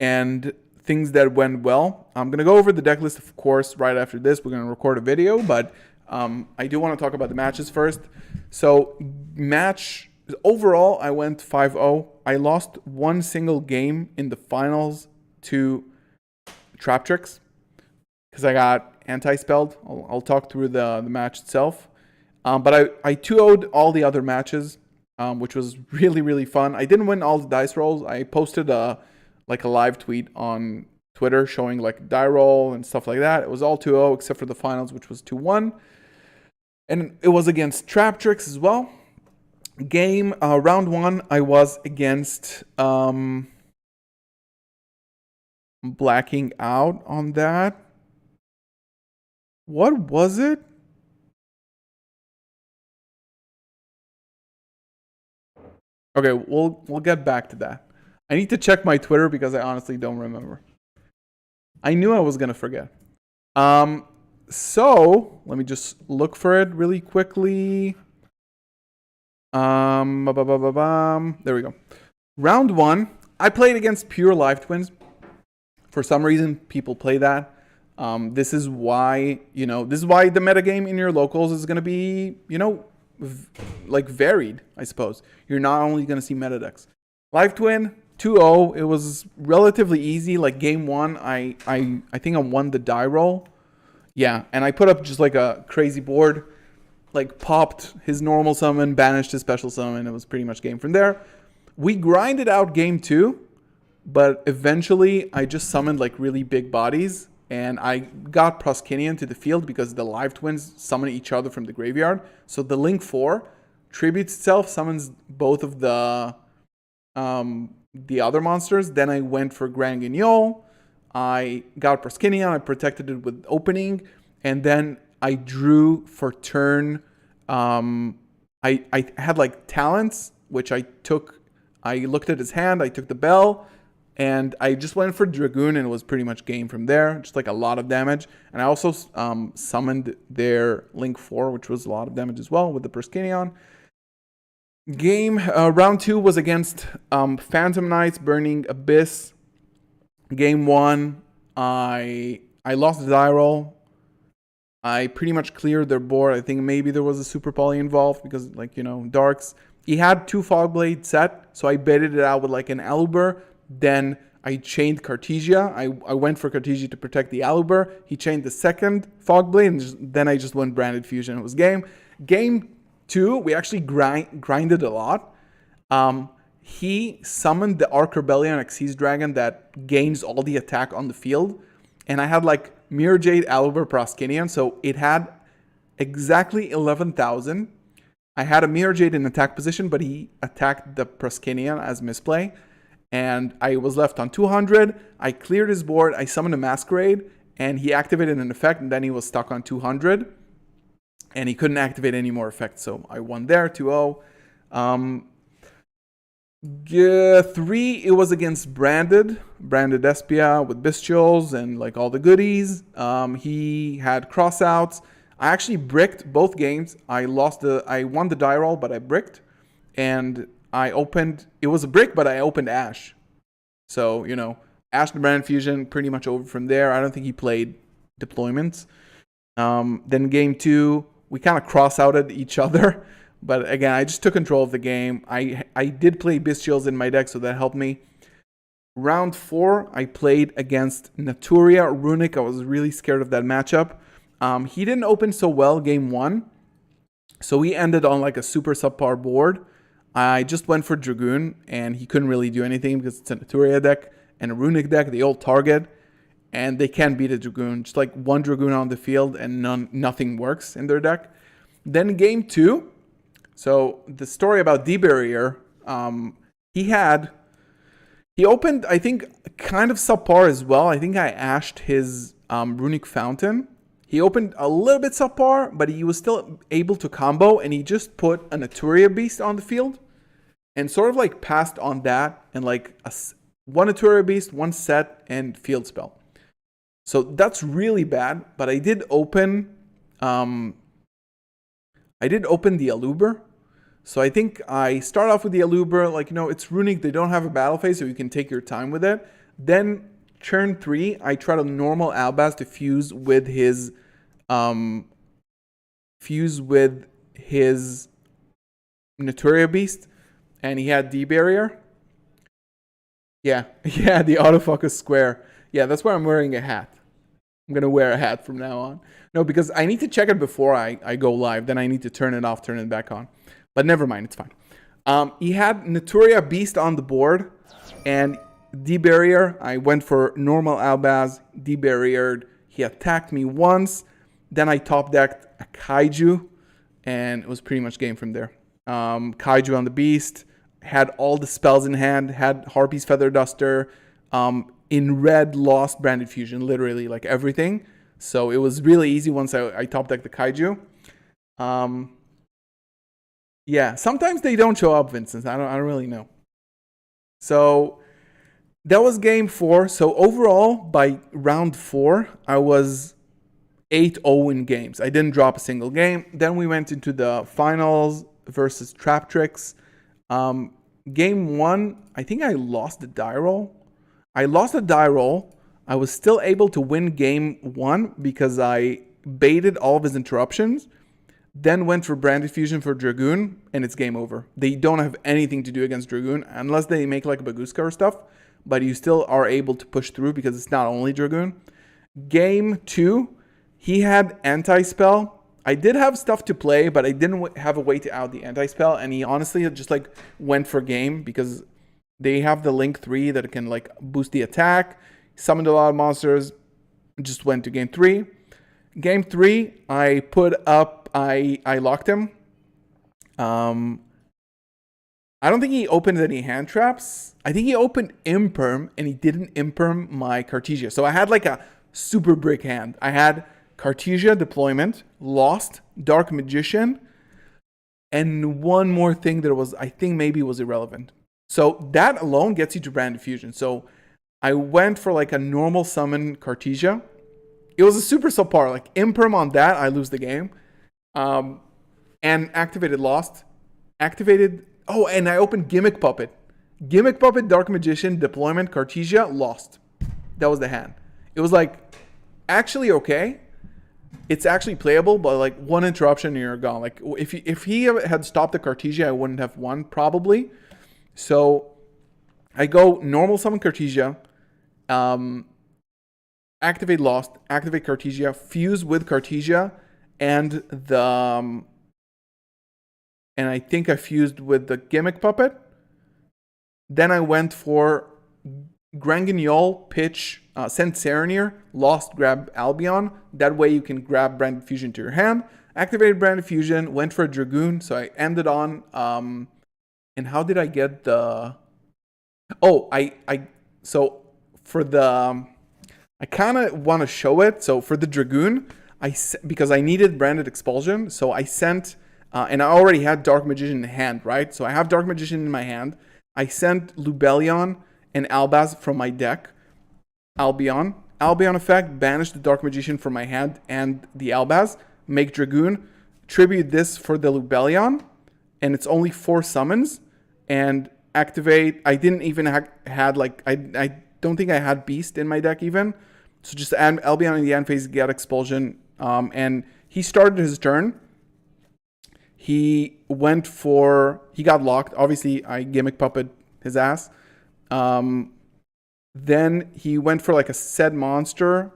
and things that went well. I'm going to go over the deck list, of course, right after this. We're going to record a video, but I do want to talk about the matches first. So overall, I went 5-0. I lost one single game in the finals to Trap Tricks because I got anti-spelled. I'll talk through the match itself. But I 2-0'd all the other matches, which was really, really fun. I didn't win all the dice rolls. I posted a live tweet on Twitter showing like die roll and stuff like that. It was all 2-0 except for the finals, which was 2-1. And it was against Trap Tricks as well. Round 1, I was against blacking out on that. What was it? Okay, we'll get back to that. I need to check my Twitter because I honestly don't remember. I knew I was going to forget. So, let me just look for it really quickly. There we go. Round 1, I played against pure Live Twins. For some reason, people play that. This is why the metagame in your locals is going to be, varied, I suppose. You're not only going to see meta decks. Live Twin, 2-0. It was relatively easy. Like game 1, I think I won the die roll. Yeah, and I put up just like a crazy board. Like popped his normal summon, banished his special summon. It was pretty much game from there. We grinded out game 2, but eventually I just summoned like really big bodies. And I got Proskinian to the field because the Live Twins summon each other from the graveyard. So the Link 4 tributes itself, summons both of the other monsters. Then I went for Grand Guignol. I got Proskinian. I protected it with opening. And then I drew for turn. I had like talents, which I took. I looked at his hand. I took the bell. And I just went for Dragoon, and it was pretty much game from there. Just like a lot of damage. And I also summoned their Link 4, which was a lot of damage as well with the Proskinian. Round 2 was against Phantom Knights, Burning Abyss. Game 1, I lost the die roll. I pretty much cleared their board. I think maybe there was a Super Poly involved because, like, Darks. He had 2 Fogblade set, so I baited it out with like an Aluber. Then I chained Cartesia. I went for Cartesia to protect the Aluber. He chained the second Fogblade, and then I just went Branded Fusion. It was game. Game 2, we actually grinded a lot. He summoned the Arc Rebellion Xyz Dragon that gains all the attack on the field. And I had like Mirror Jade, Aluber, Proskinian, so it had exactly 11,000. I had a Mirror Jade in attack position, but he attacked the Proskinian as misplay. And I was left on 200. I cleared his board. I summoned a Masquerade, and he activated an effect, and then he was stuck on 200. And he couldn't activate any more effects, so I won there, 2-0. 3, it was against Branded Espia with Bestials and like all the goodies. He had crossouts. I actually bricked both games. I won the die roll, but I bricked. And it was a brick, but I opened Ash. So, Ash and Brand Fusion, pretty much over from there. I don't think he played deployments. Then game 2, we kind of cross-outed each other. But again, I just took control of the game. I did play Bestials in my deck, so that helped me. Round 4, I played against Naturia Runic. I was really scared of that matchup. He didn't open so well game 1. So we ended on like a super subpar board. I just went for Dragoon, and he couldn't really do anything because it's a Naturia deck and a Runic deck. They all target, and they can't beat a Dragoon. Just like one Dragoon on the field, and nothing works in their deck. Then game 2. So the story about D-Barrier, he opened, I think, kind of subpar as well. I think I ashed his Runic Fountain. He opened a little bit subpar, but he was still able to combo, and he just put a Naturia Beast on the field and sort of like passed on that and like one Naturia Beast, one set, and field spell. So that's really bad, but I did open the Aluber. So I think I start off with the Aluber, like, it's Runic, they don't have a battle phase, so you can take your time with it. Then turn 3, I try to normal Albaz to fuse with his Naturia Beast, and he had D-Barrier. Yeah, the autofocus square. Yeah, that's why I'm wearing a hat. I'm going to wear a hat from now on. No, because I need to check it before I go live. Then I need to turn it off, turn it back on. But never mind, it's fine. He had Naturia Beast on the board, and D-Barrier. I went for normal Albaz, D-Barriered. He attacked me once. Then I top decked a Kaiju, and it was pretty much game from there. Kaiju on the Beast, had all the spells in hand, had Harpy's Feather Duster. In red, lost Branded Fusion, literally like everything. So it was really easy once I top decked the Kaiju. Yeah, sometimes they don't show up, Vincent. I don't really know. So that was game 4. So overall, by round 4, I was 8-0 in games. I didn't drop a single game. Then we went into the finals versus Trap Tricks. Game 1, I think I lost the die roll. I was still able to win game 1 because I baited all of his interruptions. Then went for Branded Fusion for Dragoon, and it's game over. They don't have anything to do against Dragoon unless they make like Baguska or stuff, but you still are able to push through because it's not only Dragoon. Game 2, he had Anti-Spell. I did have stuff to play, but I didn't have a way to out the Anti-Spell, and he honestly just like went for game because they have the Link 3 that can like boost the attack, summoned a lot of monsters, just went to game 3. Game 3, I locked him. I don't think he opened any hand traps. I think he opened Imperm, and he didn't Imperm my Cartesia. So I had like a super brick hand. I had Cartesia deployment, lost, Dark Magician, and one more thing that I think maybe was irrelevant. So that alone gets you to Branded Fusion. So I went for like a normal summon Cartesia. It was a super subpar. Like Imperm on that, I lose the game. And activated lost. Activated Oh, and I opened Gimmick Puppet. Gimmick Puppet, Dark Magician, Deployment, Cartesia, lost. That was the hand. It was like actually okay. It's actually playable, but like one interruption and you're gone. Like if he had stopped the Cartesia, I wouldn't have won probably. So I go normal summon Cartesia, activate Lost, activate Cartesia, fuse with Cartesia, and the and I think I fused with the Gimmick Puppet. Then I went for Granguignol, pitch, send Serenir, Lost, grab Albion. That way you can grab Branded Fusion to your hand. Activated Branded Fusion, went for a Dragoon, so I ended on, and how did I get the, oh, so for the, I kind of want to show it. So for the Dragoon, because I needed Branded Expulsion, so I sent, and I already had Dark Magician in hand, right? So I have Dark Magician in my hand. I sent Lubellion and Albaz from my deck. Albion effect, banish the Dark Magician from my hand and the Albaz. Make Dragoon. Tribute this for the Lubellion. And it's only 4 summons. And activate. I didn't even had like, I don't think I had Beast in my deck even. So just add Albion in the end phase, get Expulsion. And he started his turn. He got locked. Obviously, I Gimmick Puppet his ass. Then he went for like a set monster,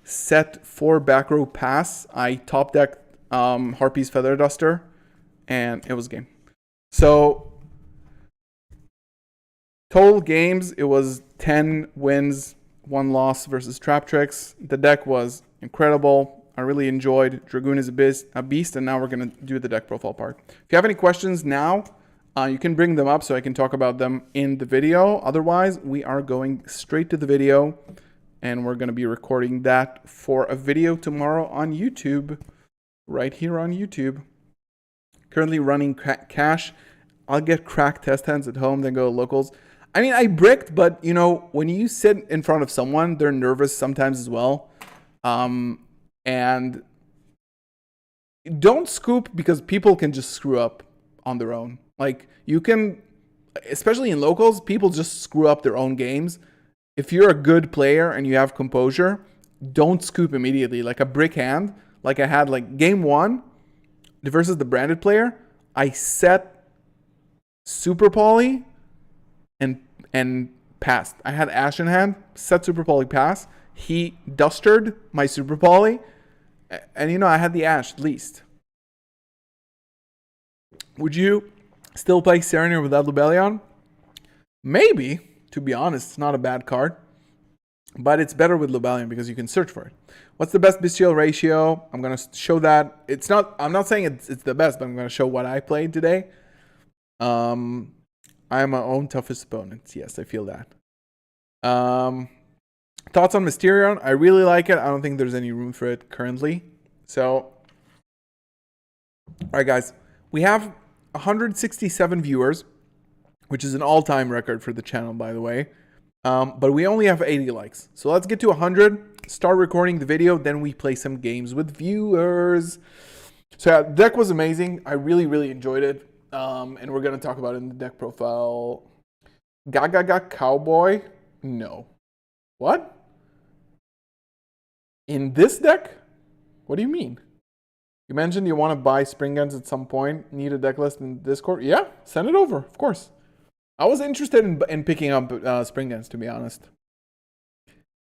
set 4 back row pass. I top decked Harpy's Feather Duster, and it was game. So total games, it was 10 wins, 1 loss versus Trap Tricks. The deck was incredible. I really enjoyed. Dragoon is a beast, and now we're going to do the deck profile part. If you have any questions now, you can bring them up so I can talk about them in the video. Otherwise, we are going straight to the video, and we're going to be recording that for a video tomorrow on YouTube, right here on YouTube. Currently running cash. I'll get cracked test hands at home, then go to locals. I mean, I bricked, but, you know, when you sit in front of someone, they're nervous sometimes as well. And don't scoop because people can just screw up on their own. Like, you can, especially in locals, people just screw up their own games. If you're a good player and you have composure, don't scoop immediately. Like a brick hand, like I had like game 1 versus the branded player, I set Super Poly and passed. I had Ash in hand, set Super Poly, pass. He dustered my Super Poly. And, you know, I had the Ash at least. Would you still play Serenir without Lubellion? Maybe, to be honest. It's not a bad card. But it's better with Lubellion because you can search for it. What's the best bestial ratio? I'm going to show that. I'm not saying it's the best, but I'm going to show what I played today. I am my own toughest opponent. Yes, I feel that. Thoughts on Mysterion? I really like it. I don't think there's any room for it currently. So, all right, guys. We have 167 viewers, which is an all-time record for the channel, by the way. But we only have 80 likes. So let's get to 100, start recording the video, then we play some games with viewers. So yeah, the deck was amazing. I really, really enjoyed it. And we're going to talk about it in the deck profile. Gaga Cowboy? No. What? In this deck? What do you mean? You mentioned you want to buy Spring Guns at some point. Need a deck list in Discord? Yeah, send it over, of course. I was interested in picking up Spring Guns, to be honest.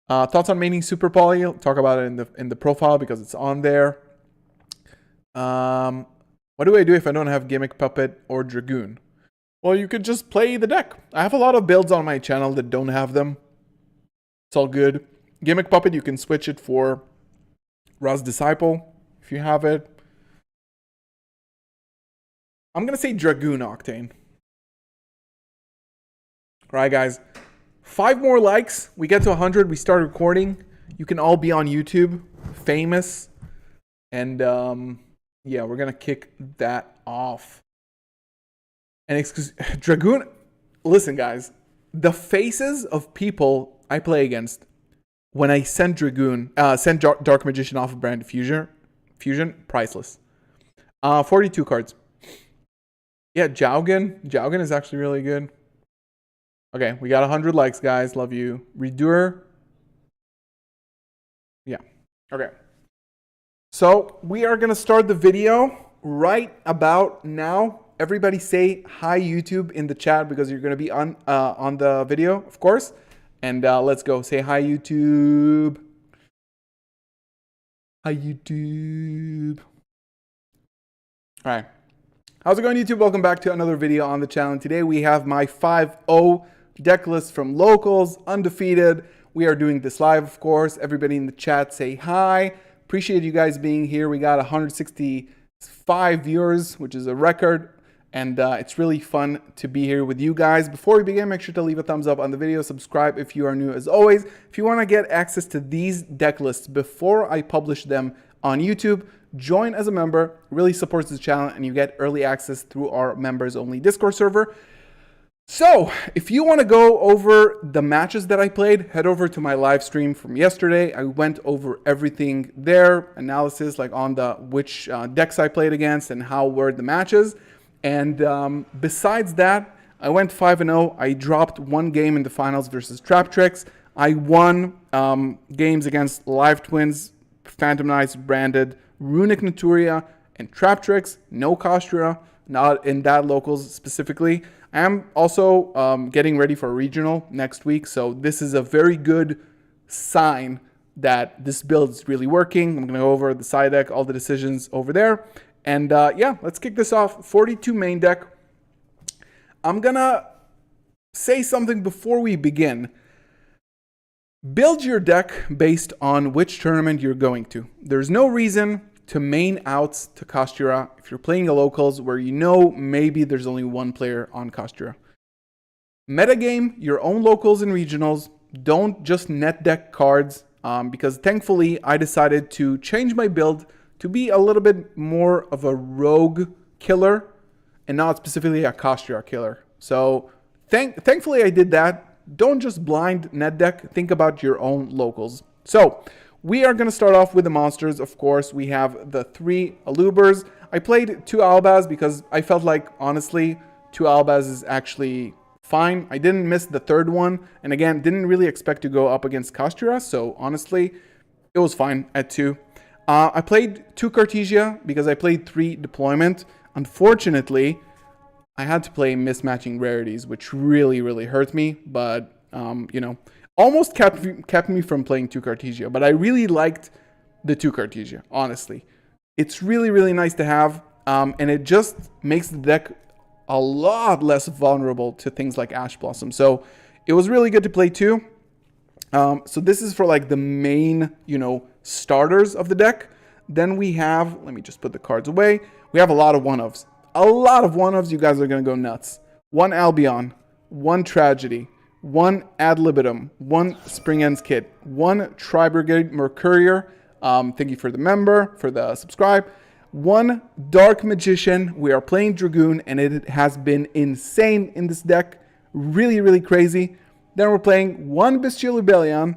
Thoughts on maining Super Poly? I'll talk about it in the profile because it's on there. What do I do if I don't have Gimmick Puppet or Dragoon? Well, you could just play the deck. I have a lot of builds on my channel that don't have them. It's all good. Gimmick Puppet, you can switch it for Ra's Disciple if you have it. I'm going to say Dragoon Octane. All right, guys. 5 more likes. We get to 100. We start recording. You can all be on YouTube. Famous. And, yeah, we're going to kick that off. And Dragoon, listen, guys. The faces of people I play against when I send Dragoon, send Dark Magician off of Branded Fusion, priceless. 42 cards. Yeah, Jaugen is actually really good. Okay, we got 100 likes, guys. Love you. Redur. Yeah. Okay. So we are gonna start the video right about now. Everybody say hi YouTube in the chat because you're gonna be on the video, of course. And let's go. Say hi YouTube. Hi YouTube. All right. How's it going, YouTube? Welcome back to another video on the channel. Today we have my 5-0 deck list from locals, undefeated. We are doing this live, of course. Everybody in the chat say hi. Appreciate you guys being here. We got 165 viewers, which is a record. And it's really fun to be here with you guys. Before we begin, make sure to leave a thumbs up on the video. Subscribe if you are new, as always. If you want to get access to these deck lists before I publish them on YouTube, join as a member. Really supports the channel, and you get early access through our members only Discord server. So if you want to go over the matches that I played, head over to my live stream from yesterday. I went over everything there, analysis like on the which decks I played against and how were the matches. And besides that, I went 5-0. I dropped one game in the finals versus Trap Tricks. I won games against Live Twins, Phantom Knights, Branded, Runic Naturia, and Trap Tricks. No Kostra, not in that locals specifically. I am also getting ready for a regional next week, so this is a very good sign that this build is really working. I'm going to go over the side deck, all the decisions over there. And yeah, let's kick this off. 42 main deck. I'm going to say something before we begin. Build your deck based on which tournament you're going to. There's no reason to main outs to Kostra if you're playing a locals where you know maybe there's only one player on Kostra. Metagame your own locals and regionals. Don't just net deck cards because thankfully I decided to change my build to be a little bit more of a rogue killer and not specifically a Kostra killer. So thankfully I did that. Don't just blind net deck. Think about your own locals. So we are going to start off with the monsters. Of course, we have the 3 Alubers. I played 2 Albaz because I felt like, honestly, 2 Albaz is actually fine. I didn't miss the 3rd one. And again, didn't really expect to go up against Kostra. So honestly, it was fine at 2. I played 2 Cartesia because I played 3 Deployment. Unfortunately, I had to play mismatching rarities, which really, really hurt me. But, you know, almost kept me from playing 2 Cartesia. But I really liked the 2 Cartesia, honestly. It's really, really nice to have. And it just makes the deck a lot less vulnerable to things like Ash Blossom. So it was really good to play 2. So this is for like the main, you know, starters of the deck. Then we have, let me just put the cards away. We have a lot of one-ofs. A lot of one-ofs. You guys are going to go nuts. 1 Albion, 1 Tragedy, 1 Ad Libitum, 1 Spring Ends Kit, 1 Tri-Brigade Mercurier. Thank you for the member, for the subscribe. 1 Dark Magician. We are playing Dragoon, and it has been insane in this deck. Really, really crazy. Then we're playing 1 Bestial Rebellion.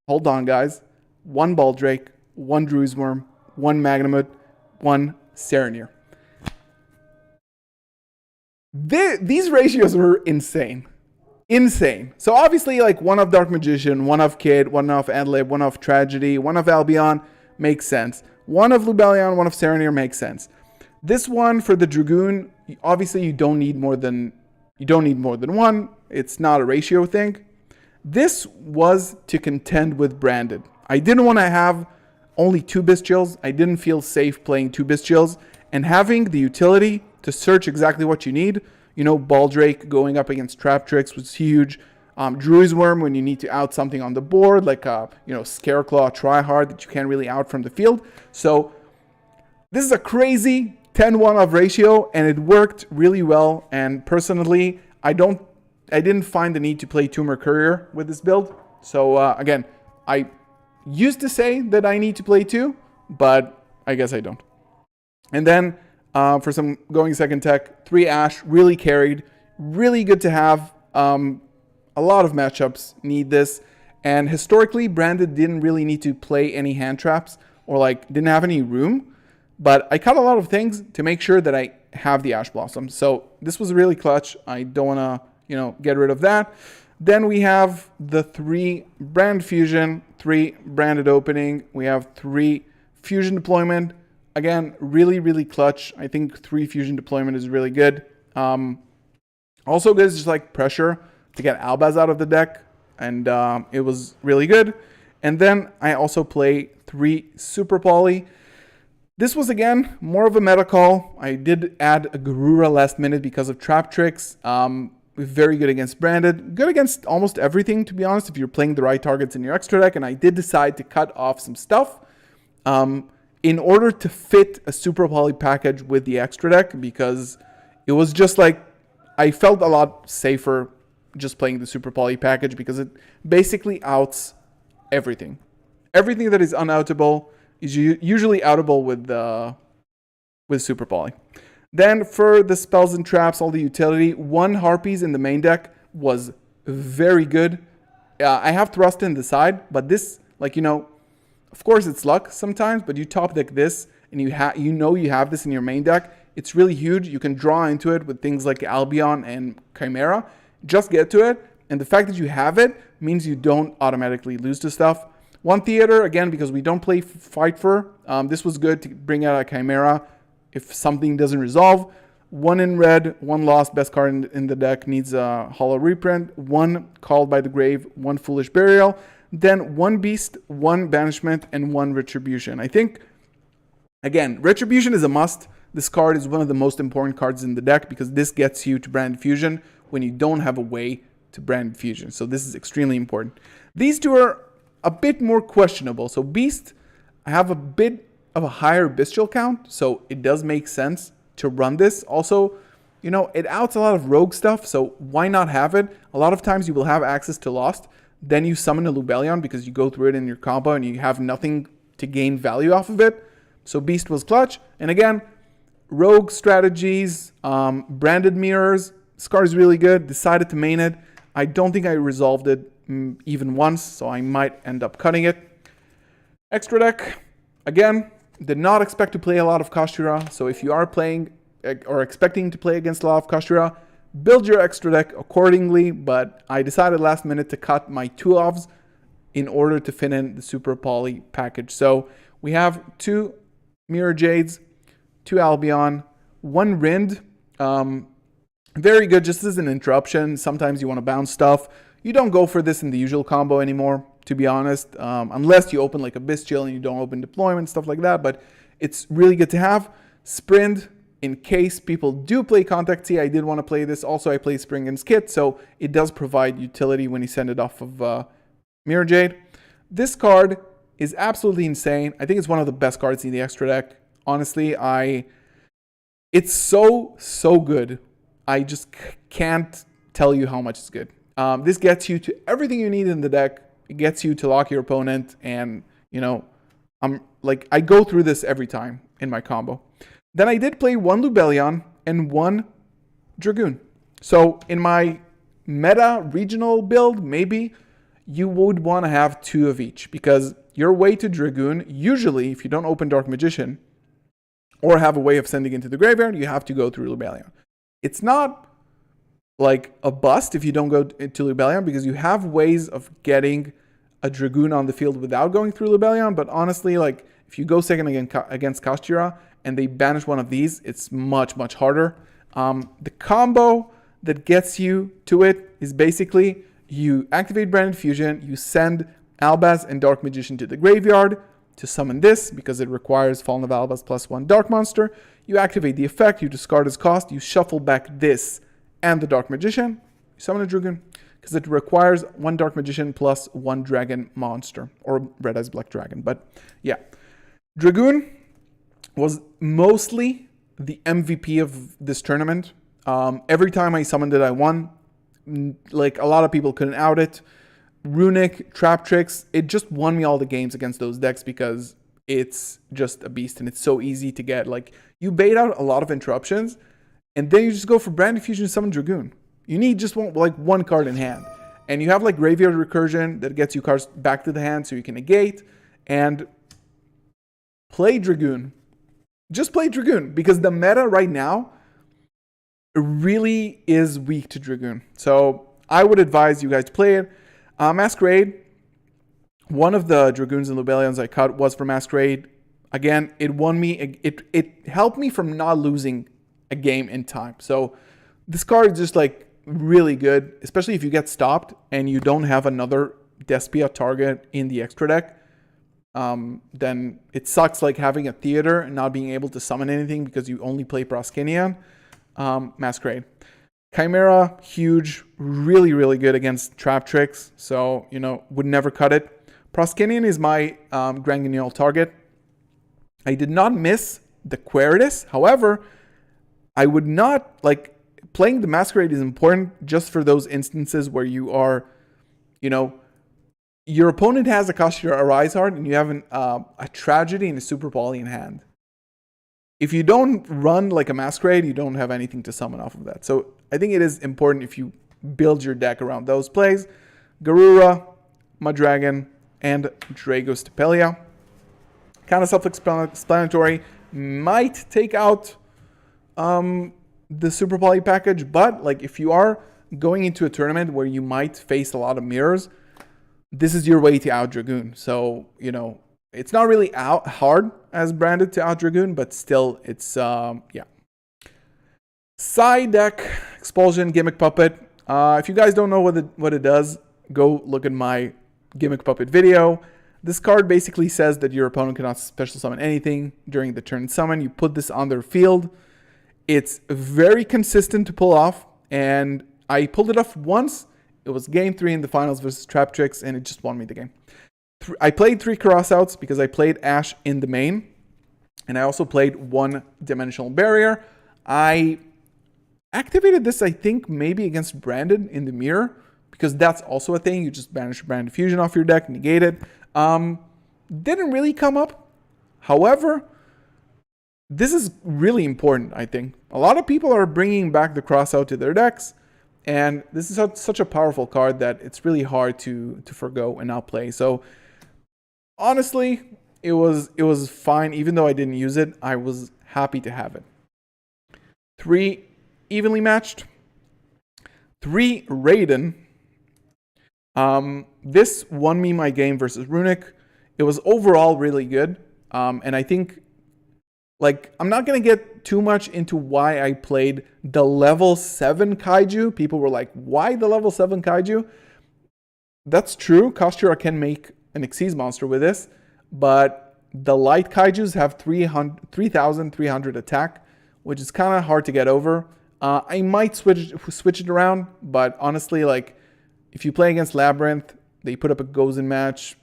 Hold on, guys. 1 Baldrake, 1 Duels More, 1 Magnamut, 1 Serenir. These ratios were insane. Insane. So obviously, like 1 of Dark Magician, 1 of Kid, 1 of Adlib, 1 of Tragedy, 1 of Albion makes sense. 1 of Lubellion, 1 of Serenir makes sense. This one for the Dragoon, obviously you don't need more than 1. It's not a ratio thing. This was to contend with Branded. I didn't want to have only 2 Bestials. I didn't feel safe playing 2 Bestials. And having the utility to search exactly what you need, you know, Baldrake going up against Trap Tricks was huge. Druid's Worm when you need to out something on the board, like you know, Scareclaw, Tryhard that you can't really out from the field. So this is a crazy 10-1 of ratio, and it worked really well. And personally, I didn't find the need to play 2 Mercurier with this build. So again, I used to say that I need to play 2, but I guess I don't. And then for some going second tech, 3 Ash really carried, really good to have. A lot of matchups need this, and historically Branded didn't really need to play any hand traps or like didn't have any room, but I cut a lot of things to make sure that I have the Ash Blossom. So this was really clutch. I don't want to, get rid of that. Then we have the 3 brand fusion, 3 branded opening. We have 3 fusion deployment. Again, really, really clutch. I think 3 fusion deployment is really good. Also good is just like pressure to get Albaz out of the deck. And it was really good. And then I also play 3 Super Poly. This was, again, more of a meta call. I did add a Garura last minute because of trap tricks. Very good against branded. Good against almost everything, to be honest, if you're playing the right targets in your extra deck. And I did decide to cut off some stuff in order to fit a Super Poly package with the extra deck, because it was just like, I felt a lot safer just playing the Super Poly package because it basically outs everything. Everything that is unoutable is usually outable with Super Poly. Then for the spells and traps, all the utility, 1 Harpies in the main deck was very good. I have Thrust in the side, but this, of course it's luck sometimes, but you top deck this and you have this in your main deck. It's really huge. You can draw into it with things like Albion and Chimera. Just get to it. And the fact that you have it means you don't automatically lose to stuff. 1 Theater, again, because we don't play Fight For. This was good to bring out a Chimera if something doesn't resolve. 1 in red, 1 lost. Best card in the deck needs a Hollow Reprint. 1 Called by the Grave, 1 Foolish Burial. Then 1 Beast, 1 Banishment, and 1 Retribution. I think, again, Retribution is a must. This card is one of the most important cards in the deck because this gets you to Brand Fusion when you don't have a way to Brand Fusion. So this is extremely important. These 2 are a bit more questionable. So Beast, I have a bit of a higher bestial count, so it does make sense to run this. Also, it outs a lot of rogue stuff, so why not have it? A lot of times you will have access to Lost, then you summon a Lubellion because you go through it in your combo and you have nothing to gain value off of it. So Beast was clutch. And again, rogue strategies, branded mirrors. This card is really good. Decided to main it. I don't think I resolved it even once, so I might end up cutting it. Extra deck, again, did not expect to play a lot of Kashtira, so if you are playing or expecting to play against a lot of Kashtira, build your extra deck accordingly, but I decided last minute to cut my 2 offs in order to fit in the Super Poly package. So we have 2 Mirror Jades, 2 Albion, 1 Rind. Very good just as an interruption. Sometimes you want to bounce stuff. You don't go for this in the usual combo anymore, to be honest, unless you open like a Bestial and you don't open deployment, stuff like that. But it's really good to have. Sprint, in case people do play Contact Sea, I did want to play this. Also, I play Spring and Skit, so it does provide utility when you send it off of Mirror Jade. This card is absolutely insane. I think it's one of the best cards in the extra deck. Honestly, it's so good. I just can't tell you how much it's good. This gets you to everything you need in the deck. It gets you to lock your opponent, and I go through this every time in my combo. Then I did play 1 Lubellion and 1 Dragoon. So in my meta regional build, maybe you would want to have 2 of each, because your way to Dragoon, usually if you don't open Dark Magician or have a way of sending into the graveyard, you have to go through Lubellion. It's not like a bust if you don't go to Lubellion, because you have ways of getting a Dragoon on the field without going through Lubellion. But honestly, like if you go second against Kashtira and they banish one of these, it's much, much harder. The combo that gets you to it is basically you activate Branded Fusion, you send Albaz and Dark Magician to the graveyard to summon this, because it requires Fallen of Albaz +1 Dark Monster. You activate the effect, you discard its cost, you shuffle back this and the Dark Magician, you summon a Dragoon, because it requires 1 Dark Magician plus 1 Dragon Monster, or Red Eyes Black Dragon. But yeah, Dragoon was mostly the MVP of this tournament. Every time I summoned it, I won. Like, a lot of people couldn't out it. Runic, Trap Tricks, it just won me all the games against those decks because it's just a beast and it's so easy to get. Like, you bait out a lot of interruptions and then you just go for Branded Fusion and summon Dragoon. You need just one card in hand. And you have like Graveyard Recursion that gets you cards back to the hand so you can negate and play Dragoon. Just play Dragoon, because the meta right now really is weak to Dragoon. So I would advise you guys to play it. Masquerade, one of the Dragoons and Lubellions I cut was for Masquerade. Again, it won me. It helped me from not losing a game in time. So this card is just like really good, especially if you get stopped and you don't have another Despia target in the extra deck. Then it sucks like having a theater and not being able to summon anything because you only play Proskinian. Masquerade. Chimera, huge, really, really good against trap tricks. So, would never cut it. Proskinian is my Grand Guignol target. I did not miss the Queritus. However, I would not, playing the Masquerade is important just for those instances where you are, your opponent has a Kashira Arise Heart and you have a Tragedy and a Super Poly in hand. If you don't run like a Masquerade, you don't have anything to summon off of that. So I think it is important if you build your deck around those plays. Garura, Mudragon, and Drago Stapelia. Kind of self-explanatory. Might take out the Super Poly package, but if you are going into a tournament where you might face a lot of mirrors, this is your way to out Dragoon. So, it's not really hard as branded to out Dragoon, but still it's, yeah. Side deck, Expulsion, Gimmick Puppet. If you guys don't know what it does, go look at my Gimmick Puppet video. This card basically says that your opponent cannot special summon anything during the turn summon. You put this on their field. It's very consistent to pull off, and I pulled it off once. It was game 3 in the finals versus Trap Tricks, and it just won me the game. I played 3 crossouts because I played Ash in the main, and I also played 1 Dimensional Barrier. I activated this, I think, maybe against Branded in the mirror, because that's also a thing. You just banish Branded Fusion off your deck, negate it. Didn't really come up. However, this is really important, I think. A lot of people are bringing back the crossout to their decks, and this is such a powerful card that it's really hard to forgo and not play. So honestly, it was fine. Even though I didn't use it, I was happy to have it. 3 evenly matched. 3 Raiden. This won me my game versus Runic. It was overall really good. And I think, I'm not going to get too much into why I played the level 7 Kaiju. People were like, why the level 7 Kaiju? That's true. Kashira can make an Xyz monster with this, but the light Kaijus have 3,300 attack, which is kind of hard to get over. I might switch it around, but honestly, if you play against Labyrinth, they put up a Gozen match.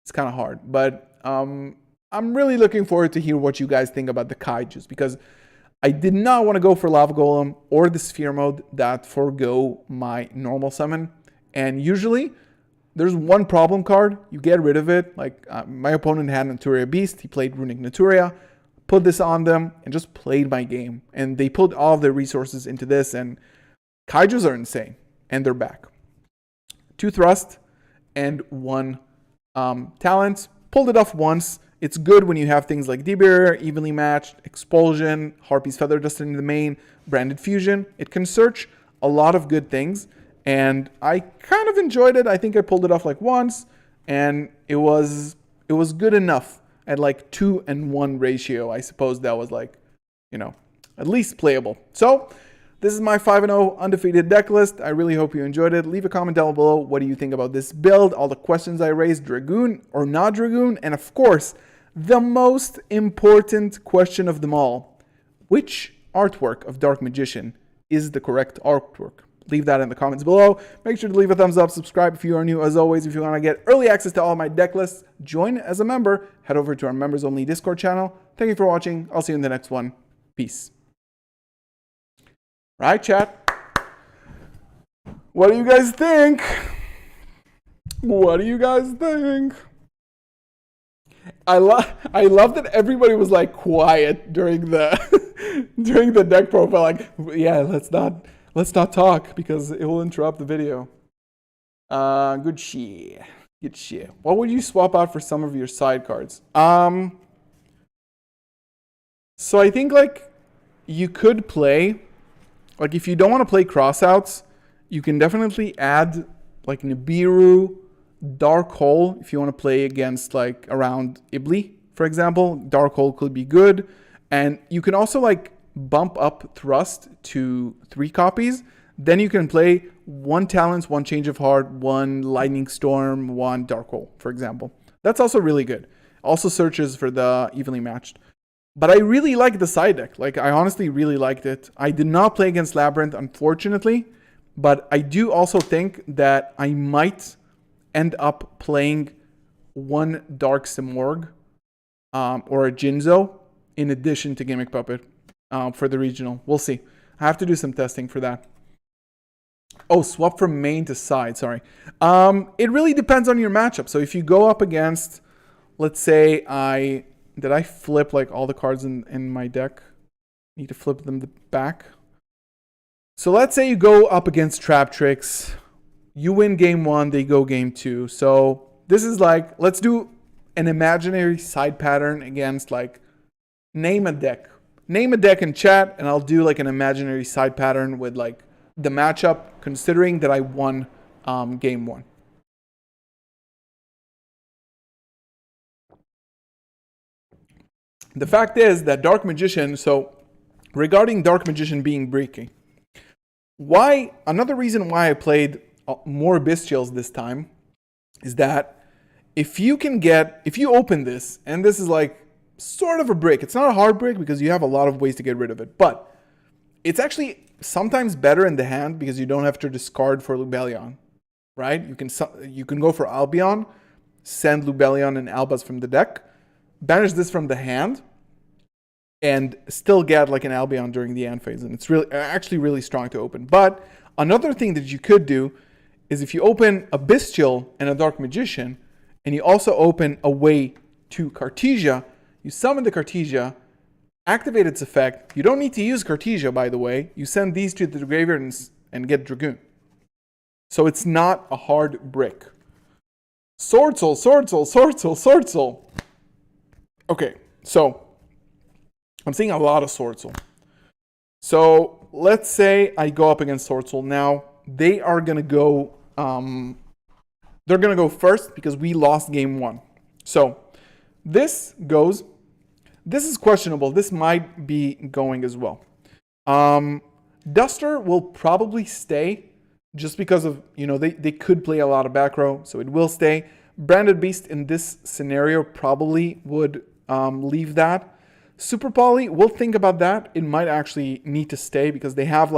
It's kind of hard, but I'm really looking forward to hear what you guys think about the Kaijus, because I did not want to go for Lava Golem or the Sphere mode that forgo my normal summon. And usually, there's one problem card. You get rid of it. My opponent had Naturia Beast. He played Runic Naturia. Put this on them and just played my game. And they put all of their resources into this. And Kaijus are insane. And they're back. 2 Thrust and 1 Talent. Pulled it off once. It's good when you have things like D-Barrier, Evenly Matched, Expulsion, Harpy's Feather Dust in the main, Branded Fusion. It can search a lot of good things, and I kind of enjoyed it. I think I pulled it off once, and it was good enough at 2-1 ratio. I suppose that was at least playable. So this is my 5-0 undefeated deck list. I really hope you enjoyed it. Leave a comment down below. What do you think about this build? All the questions I raised, Dragoon or not Dragoon? And of course, the most important question of them all. Which artwork of Dark Magician is the correct artwork? Leave that in the comments below. Make sure to leave a thumbs up, subscribe if you are new. As always, if you want to get early access to all my deck lists, join as a member. Head over to our members only Discord channel. Thank you for watching. I'll see you in the next one. Peace. Right, chat? What do you guys think? What do you guys think? I love that everybody was quiet during the during the deck profile. Yeah, let's not talk because it will interrupt the video. Good shit. Good shit. What would you swap out for some of your side cards? So I think you could play Like if you don't want to play crossouts, you can definitely add like Nibiru, Dark Hole if you want to play against like around Ibli, for example. Dark Hole could be good. And you can also like bump up Thrust to 3 copies. Then you can play 1 Talents, 1 Change of Heart, 1 Lightning Storm, 1 Dark Hole, for example. That's also really good. Also searches for the evenly matched. But I really like the side deck. Like, I honestly really liked it. I did not play against Labyrinth, unfortunately. But I do also think that I might end up playing 1 Dark Simorgh or a Jinzo in addition to Gimmick Puppet for the regional. We'll see. I have to do some testing for that. Oh, swap from main to side, sorry. It really depends on your matchup. So if you go up against, let's say did I flip like all the cards in my deck? Need to flip them back. So let's say you go up against Trap Tricks. You win game 1, they go game 2. So this is like, let's do an imaginary side pattern against like, name a deck. Name a deck in chat and I'll do like an imaginary side pattern with like the matchup, considering that I won game 1. The fact is that Dark Magician, so regarding Dark Magician being breaking, another reason why I played more Bestials this time is that if you open this, and this is like sort of a break, it's not a hard break because you have a lot of ways to get rid of it, but it's actually sometimes better in the hand because you don't have to discard for Lubellion, right? You can go for Albion, send Lubellion and Albaz from the deck, banish this from the hand, and still get like an Albion during the end phase. And it's actually really strong to open. But another thing that you could do is if you open a Bestial and a Dark Magician, and you also open a way to Cartesia, you summon the Cartesia, activate its effect. You don't need to use Cartesia, by the way. You send these to the graveyard and get Dragoon. So it's not a hard brick. Sword Soul, Sword Soul, Sword Soul, Sword Soul. Okay, so I'm seeing a lot of Sword Soul. So let's say I go up against Sword Soul. Now they are gonna go. They're gonna go first because we lost game 1. So this goes. This is questionable. This might be going as well. Duster will probably stay just because of, they could play a lot of back row, so it will stay. Branded Beast in this scenario probably would leave that. Super Poly, we'll think about that. It might actually need to stay because they have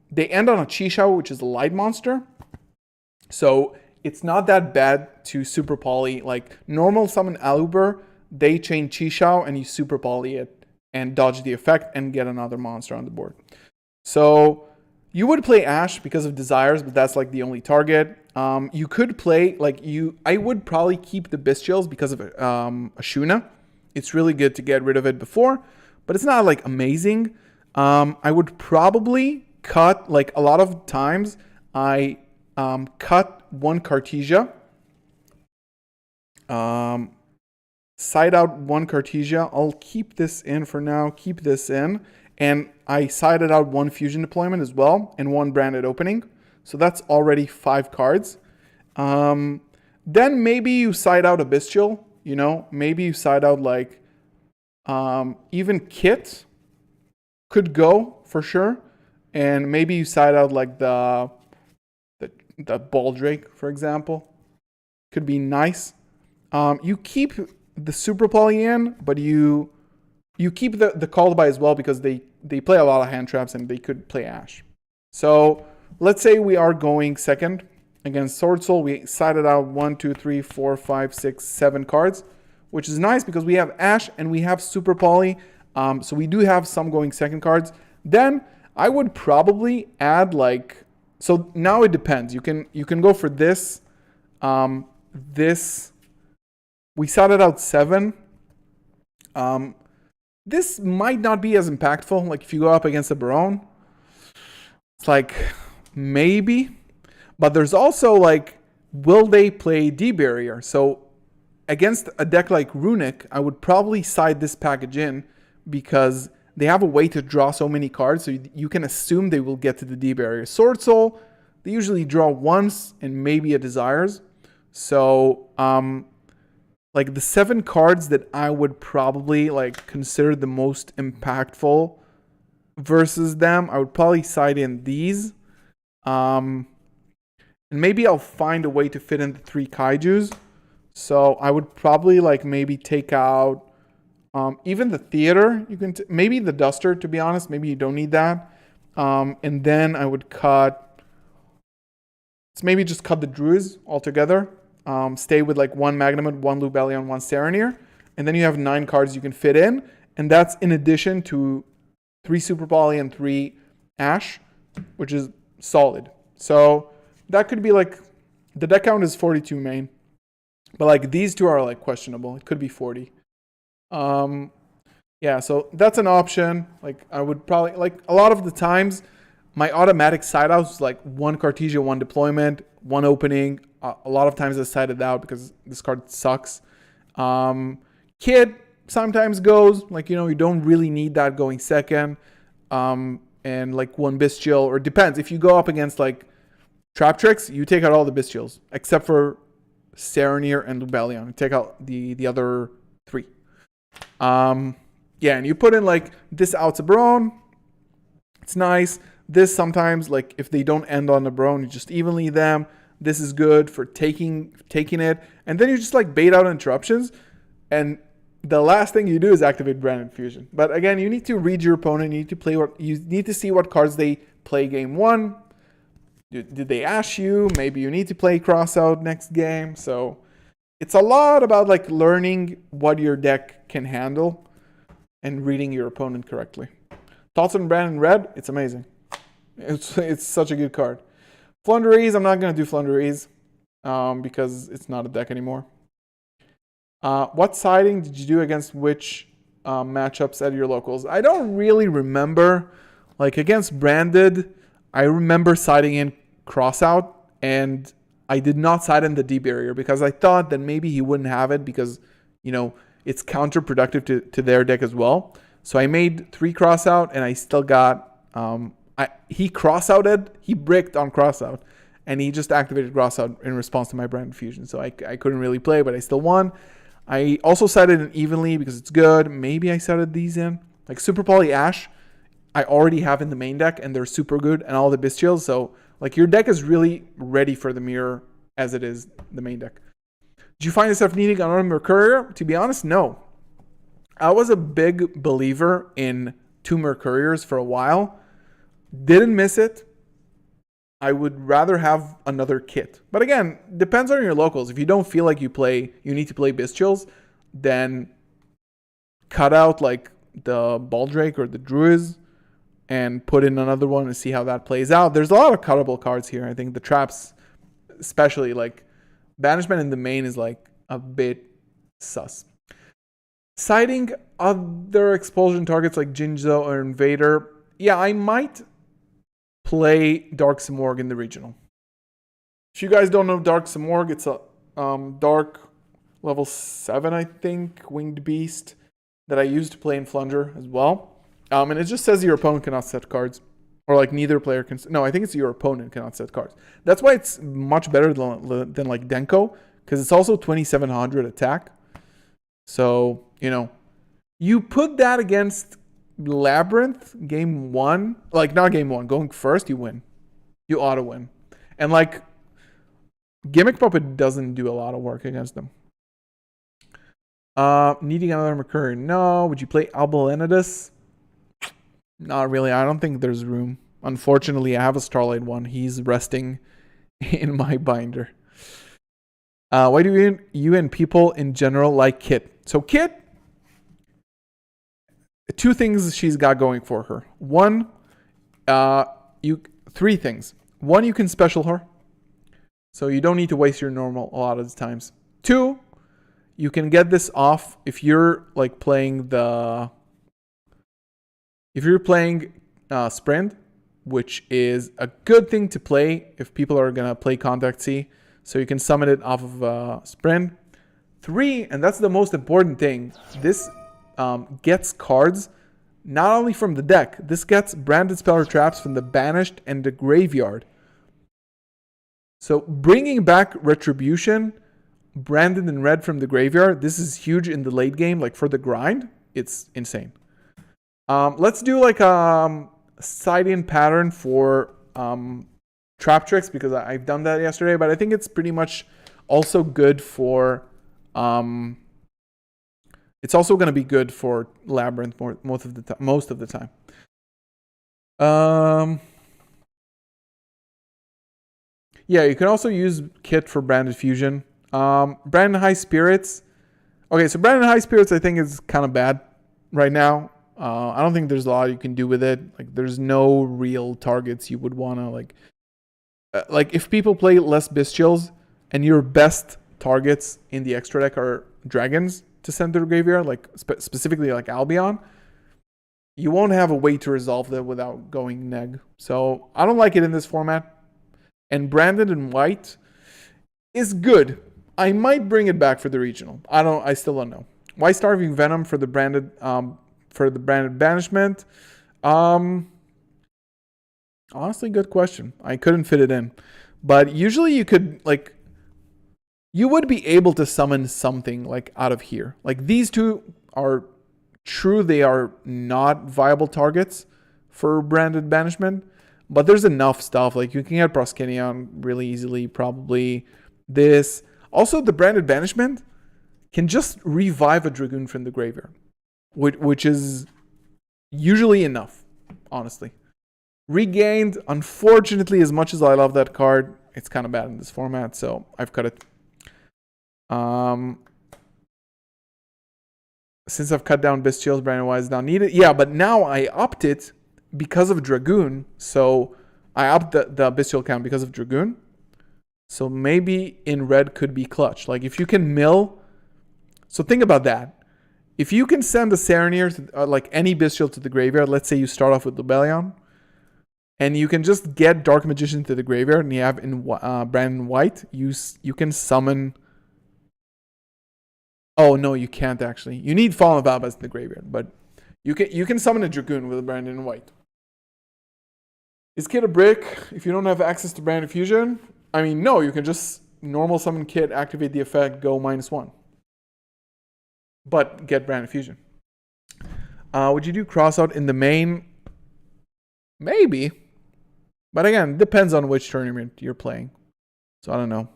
they end on a Chisha, which is a light monster. So it's not that bad to Super Poly. Like normal summon Aluber, they chain Chisha and you Super Poly it and dodge the effect and get another monster on the board. So you would play Ash because of Desires, but that's like the only target. You could play I would probably keep the Bestials because of Ashuna. It's really good to get rid of it before, but it's not like amazing. I would probably cut, like a lot of times, I cut 1 Cartesia. Side out 1 Cartesia. I'll keep this in for now, keep this in. And I sided out 1 Fusion Deployment as well and 1 Branded Opening. So that's already 5 cards. Then maybe you side out a Bestial. Maybe you side out even Kit could go for sure. And maybe you side out like the Baldrake, for example. Could be nice. You keep the Super Poly in, but you keep the Called By as well because they play a lot of hand traps and they could play Ash. So let's say we are going second against Sword Soul. We sided out 1, 2, 3, 4, 5, 6, 7 cards, which is nice because we have Ash and we have Super Poly. So we do have some going second cards. Then I would probably add so now it depends. You can go for this. We sided out 7. This might not be as impactful. Like if you go up against a Baron, it's maybe. But there's also will they play D-Barrier? So against a deck like Runic, I would probably side this package in because they have a way to draw so many cards, so you can assume they will get to the D barrier. Sword Soul, they usually draw once and maybe a Desires. So, like the 7 cards that I would probably like consider the most impactful versus them, I would probably side in these. And maybe I'll find a way to fit in the 3 Kaijus. So I would probably like maybe take out even the Theater. You can maybe the Duster, to be honest. Maybe you don't need that. And then I would cut. Let's maybe just cut the Druids altogether. Stay with like 1 Magnamud, 1 Lubellion, 1 Serenir. And then you have 9 cards you can fit in. And that's in addition to 3 Super Poly and 3 Ash, which is solid. So that could be like, the deck count is 42 main. But like these 2 are like questionable. It could be 40. Yeah, so that's an option. Like I would probably, like a lot of the times, my automatic side outs is like 1 Cartesia, 1 deployment, 1 opening. A lot of times I sided out because this card sucks. Kid sometimes goes, like, you know, you don't really need that going second. And like 1 Bestial, or depends. If you go up against like Trap Tricks, you take out all the Bestials, except for Serenir and Lubellion. You take out the other 3. Yeah, and you put in like this Altabaron. It's nice. This sometimes, like if they don't end on the Baron, you just evenly them. This is good for taking it. And then you just like bait out interruptions. And the last thing you do is activate Branded Fusion. But again, you need to read your opponent. You need to see what cards they play game 1. Did they ash you? Maybe you need to play Crossout next game. So it's a lot about like learning what your deck can handle and reading your opponent correctly. Thoughts on Brandon Red? It's amazing. It's such a good card. Flunderies, I'm not going to do Flunderies because it's not a deck anymore. What siding did you do against which matchups at your locals? I don't really remember. Like against Branded, I remember siding in Crossout, and I did not side in the D barrier because I thought that maybe he wouldn't have it because, you know, it's counterproductive to their deck as well. So I made 3 Crossout, and I still got... he cross-outed, he bricked on Crossout, and he just activated Crossout in response to my Branded Fusion. So I couldn't really play, but I still won. I also sided in evenly because it's good. Maybe I sided these in. Like Super Poly Ash, I already have in the main deck, and they're super good, and all the Bestials. So like your deck is really ready for the mirror as it is the main deck. Did you find yourself needing another Mercurier? To be honest, no. I was a big believer in 2 Mercuriers for a while. Didn't miss it. I would rather have another kit. But again, depends on your locals. If you don't feel like you need to play Bestials, then cut out like the Baldrake or the Druids and put in another one and see how that plays out. There's a lot of cuttable cards here. I think the traps, especially like Banishment in the main, is like a bit sus. Siding other expulsion targets like Jinzo or Invader. Yeah, I might play Dark Simorgh in the regional. If you guys don't know Dark Simorgh, it's a dark level 7, I think, winged beast that I used to play in Flunger as well. And it just says your opponent cannot set cards. Or like neither player can... No, I think it's your opponent cannot set cards. That's why it's much better than like Denko, because it's also 2700 attack. So, you know, you put that against Labyrinth game 1, like not game 1, going first, you win. You auto win. And like Gimmick Puppet doesn't do a lot of work against them. Needing another Mercury? No. Would you play Albalenidus? Not really. I don't think there's room. Unfortunately, I have a Starlight one. He's resting in my binder. Why do you and people in general like Kit? So Kit, 2 things she's got going for her. 1, 3 things. 1, you can special her, so you don't need to waste your normal a lot of the times. 2, you can get this off if you're like playing Sprint, which is a good thing to play if people are gonna play Contact C. So you can summon it off of Sprint. 3, and that's the most important thing, this gets cards not only from the deck, this gets branded spell or traps from the banished and the graveyard. So bringing back Retribution, branded in red from the graveyard, this is huge in the late game, like for the grind. It's insane. Let's do like a side-in pattern for trap tricks, because I've done that yesterday, but I think it's pretty much also good for it's also going to be good for Labyrinth most of the time. Yeah, you can also use Kit for Branded Fusion. Branded High Spirits. Okay, so Branded High Spirits I think is kind of bad right now. I don't think there's a lot you can do with it. Like, there's no real targets you would want to like if people play less Bestials and your best targets in the extra deck are dragons to send to the graveyard, like specifically like Albion, you won't have a way to resolve that without going neg. So I don't like it in this format. And branded in white is good. I might bring it back for the regional. I still don't know. Why Starving Venom for the branded banishment? Honestly, good question. I couldn't fit it in. But usually you could, like, you would be able to summon something like out of here. Like, these two are true, they are not viable targets for branded banishment, but there's enough stuff. Like, you can get Proskinion really easily, probably. This. Also, the branded banishment can just revive a Dragoon from the graveyard, which is usually enough, honestly. Regained, unfortunately, as much as I love that card, it's kind of bad in this format, so I've cut it. Since I've cut down Bestials, branded wise not needed. Yeah, but now I upped it because of Dragoon. So I upped the Bestial count because of Dragoon. So maybe in red could be clutch. Like, if you can mill. So think about that. If you can send a Serenir, like any Bestial to the graveyard, let's say you start off with Lubellion, and you can just get Dark Magician to the graveyard, and you have in Brandon White, you can summon. Oh no, you can't actually. You need Fallen Valbas in the graveyard, but you can summon a Dragoon with a Brandon White. Is Kit a brick if you don't have access to Branded Fusion? I mean, no, you can just normal summon Kit, activate the effect, go -1. But get Branded Fusion. Would you do Crossout in the main? Maybe. But again, depends on which tournament you're playing. So I don't know.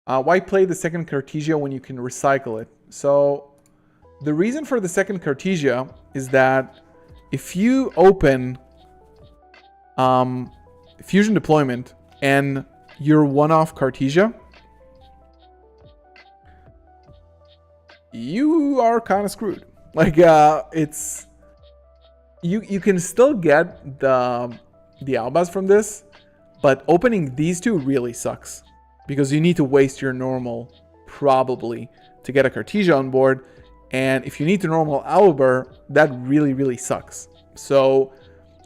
Why play the second Cartesia when you can recycle it? So the reason for the second Cartesia is that if you open Fusion Deployment and you're one-off Cartesia, you are kind of screwed. Like, it's you can still get the Albas from this, but opening these two really sucks because you need to waste your normal probably to get a Cartesia on board, and if you need to normal Albur, that really sucks. So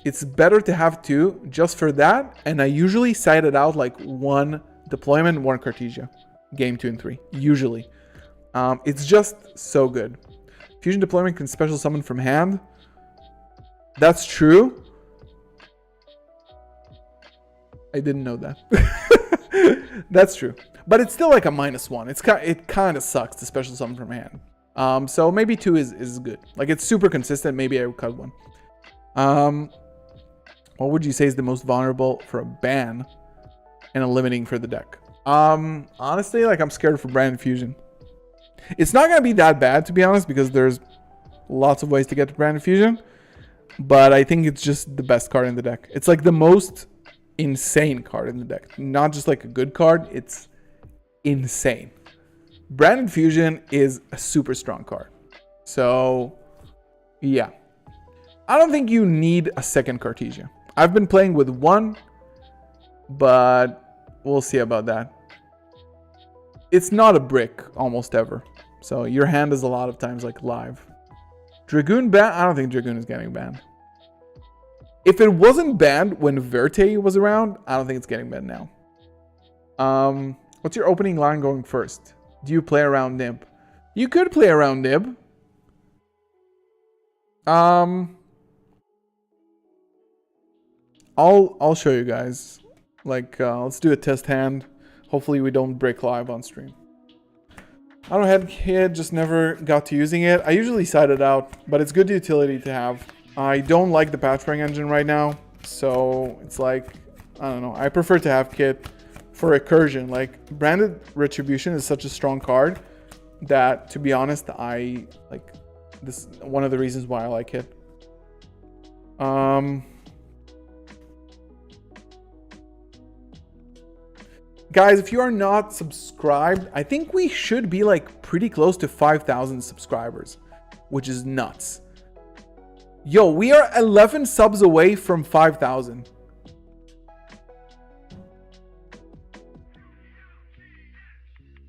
it's better to have two just for that, and I usually side it out like one deployment, one Cartesia, game 2 and 3 usually. It's just so good. Fusion Deployment can special summon from hand. That's true. I didn't know that. That's true. But it's still like a -1. It kind of sucks to special summon from hand. So maybe 2 is good. Like, it's super consistent. Maybe I would cut 1. What would you say is the most vulnerable for a ban and a limiting for the deck? Honestly, like, I'm scared for Branded Fusion. It's not going to be that bad, to be honest, because there's lots of ways to get to Branded Fusion. But I think it's just the best card in the deck. It's like the most insane card in the deck. Not just like a good card, it's insane. Branded Fusion is a super strong card. So, yeah. I don't think you need a second Cartesia. I've been playing with one, but we'll see about that. It's not a brick almost ever. So your hand is a lot of times like live. Dragoon ban? I don't think Dragoon is getting banned. If it wasn't banned when Verte was around, I don't think it's getting banned now. What's your opening line going first? Do you play around Nib? You could play around Nib. I'll show you guys. Like, let's do a test hand. Hopefully we don't break live on stream. I don't have kit, just never got to using it. I usually side it out, but it's good utility to have. I don't like the patch rank engine right now, so it's like, I don't know. I prefer to have kit for recursion. Like, Branded Retribution is such a strong card that, to be honest, I like this. One of the reasons why I like it. Guys, if you are not subscribed, I think we should be like pretty close to 5,000 subscribers, which is nuts. Yo, we are 11 subs away from 5,000.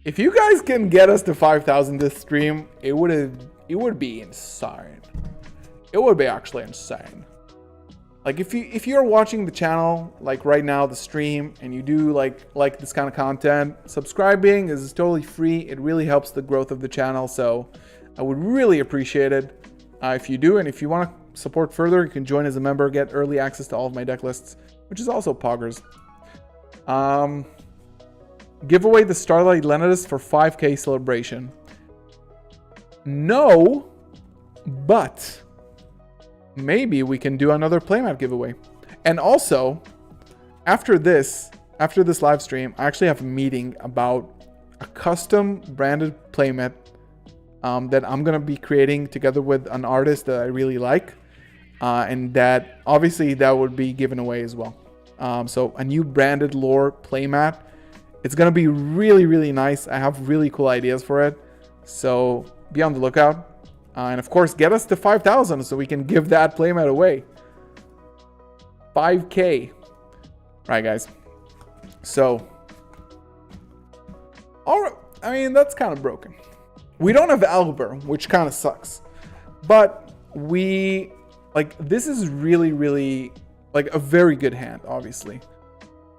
If you guys can get us to 5,000 this stream, it would be insane. It would be actually insane. Like if you're watching the channel like right now, the stream, and you do like this kind of content, subscribing is totally free. It really helps the growth of the channel, so I would really appreciate it if you do. And if you want to support further, you can join as a member, get early access to all of my deck lists, which is also poggers. Give away the Starlight Leonidas for 5K celebration. No, but maybe we can do another playmat giveaway. And also, after this live stream, I actually have a meeting about a custom branded playmat that I'm gonna be creating together with an artist that I really like, and that obviously that would be given away as well. So a new branded lore playmat. It's gonna be really, really nice. I have really cool ideas for it, so be on the lookout. And of course, get us to 5,000 so we can give that playmat away. 5K. Right, guys. So, all right. I mean, that's kind of broken. We don't have Albert, which kind of sucks. But we, like, this is really, really, like, a very good hand, obviously.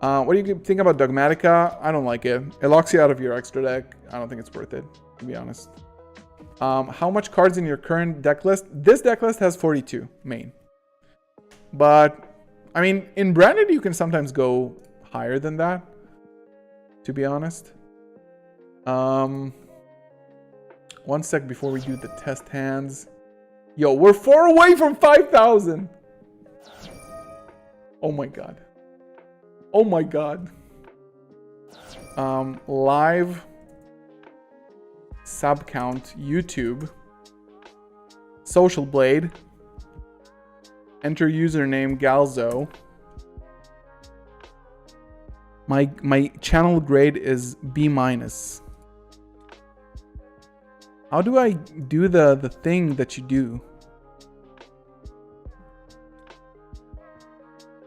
What do you think about Dogmatica? I don't like it. It locks you out of your extra deck. I don't think it's worth it, to be honest. How much cards in your current deck list? This deck list has 42 main. But, I mean, in Branded, you can sometimes go higher than that, to be honest. 1 sec before we do the test hands. Yo, we're 4 away from 5,000. Oh my god. Oh my god. Live sub count, YouTube, Social Blade, enter username Galzo. My channel grade is B-. How do I do the thing that you do?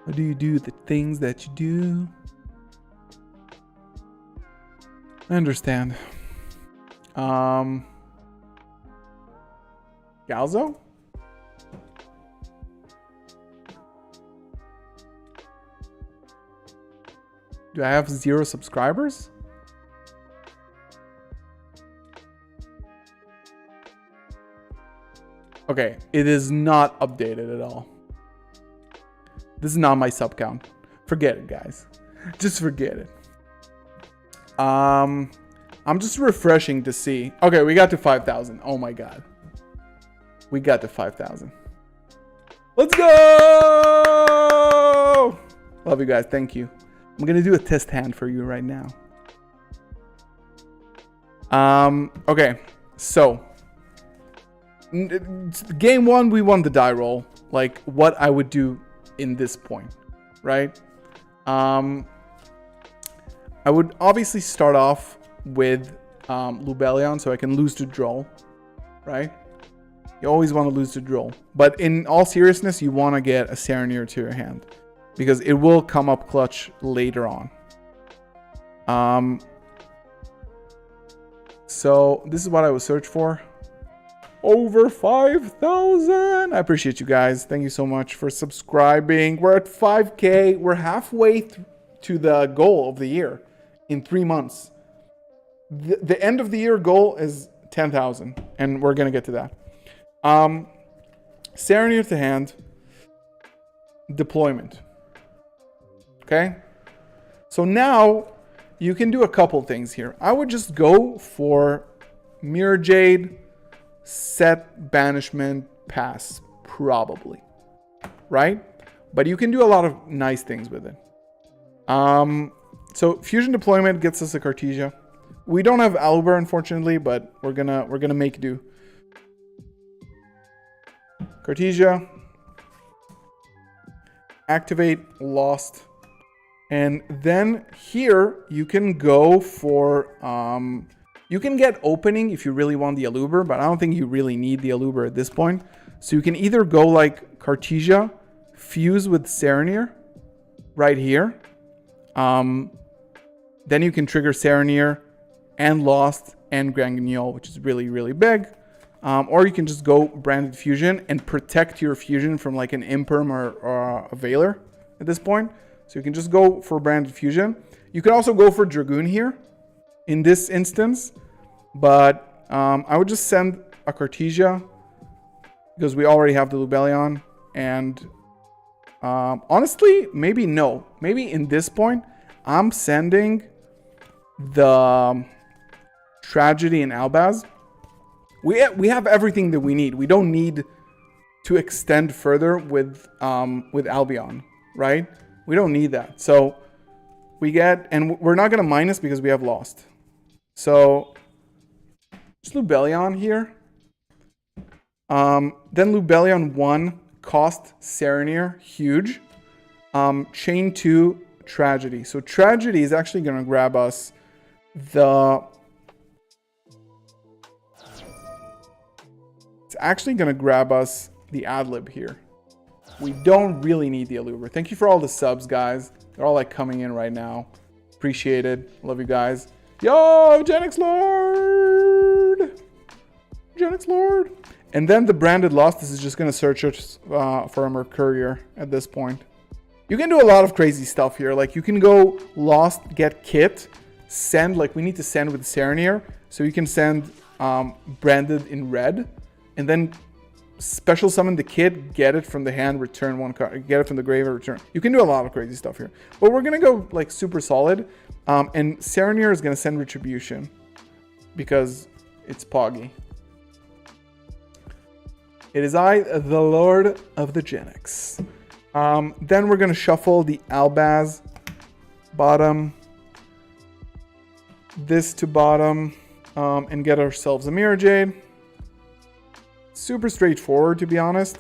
How do you do the things that you do? I understand. Galzo? Do I have 0 subscribers? Okay, it is not updated at all. This is not my sub count. Forget it, guys. Just forget it. I'm just refreshing to see. Okay, we got to 5,000. Oh my god. We got to 5,000. Let's go! Love you guys. Thank you. I'm going to do a test hand for you right now. Okay. So, game 1, we won the die roll. Like, what I would do in this point, right? I would obviously start off with Lubellion so I can lose to draw, right? You always want to lose to draw. But in all seriousness, you want to get a Serenir to your hand because it will come up clutch later on. So this is what I would search for. Over 5,000. I appreciate you guys. Thank you so much for subscribing. We're at 5K. We're halfway to the goal of the year in 3 months. The end of the year goal is 10,000, and we're gonna get to that. Serenir to hand. Deployment. Okay? So now you can do a couple things here. I would just go for Mirror Jade, set banishment, pass, probably. Right? But you can do a lot of nice things with it. So fusion deployment gets us a Cartesia. We don't have Albert, unfortunately, but we're gonna make do. Cartesia. Activate Lost. And then here you can go for you can get opening if you really want the Aluber, but I don't think you really need the Aluber at this point. So you can either go like Cartesia, fuse with Serenir right here. Then you can trigger Serenir and Lost and Grand Guignol, which is really, really big. Or you can just go Branded Fusion and protect your fusion from like an Imperm or a Veiler at this point. So you can just go for Branded Fusion. You can also go for Dragoon here in this instance. But I would just send a Cartesia because we already have the Lubellion. And honestly, maybe no. Maybe in this point, I'm sending the Tragedy and Albaz. We have everything that we need. We don't need to extend further with Albion, right? We don't need that. So we get, and we're not going to minus because we have Lost. So just Lubellion here. Then Lubellion 1 cost Serenir, huge. Chain 2 Tragedy. So Tragedy is actually going to grab us the... It's actually going to grab us the Adlib here. We don't really need the Aluber. Thank you for all the subs, guys. They're all like coming in right now. Appreciate it. Love you guys. Yo, Genix Lord! Genix Lord! And then the Branded Lost. This is just going to search us for a Mercurier at this point. You can do a lot of crazy stuff here. Like you can go Lost, get Kit, send, like we need to send with Serenir. So you can send Branded in red. And then special summon the Kid, get it from the hand, return one card, get it from the grave, return. You can do a lot of crazy stuff here. But we're going to go like super solid. And Serenir is going to send Retribution because it's Poggy. It is I, the Lord of the Genix. Then we're going to shuffle the Albaz bottom. This to bottom. And get ourselves a Mirror Jade. Super straightforward, to be honest.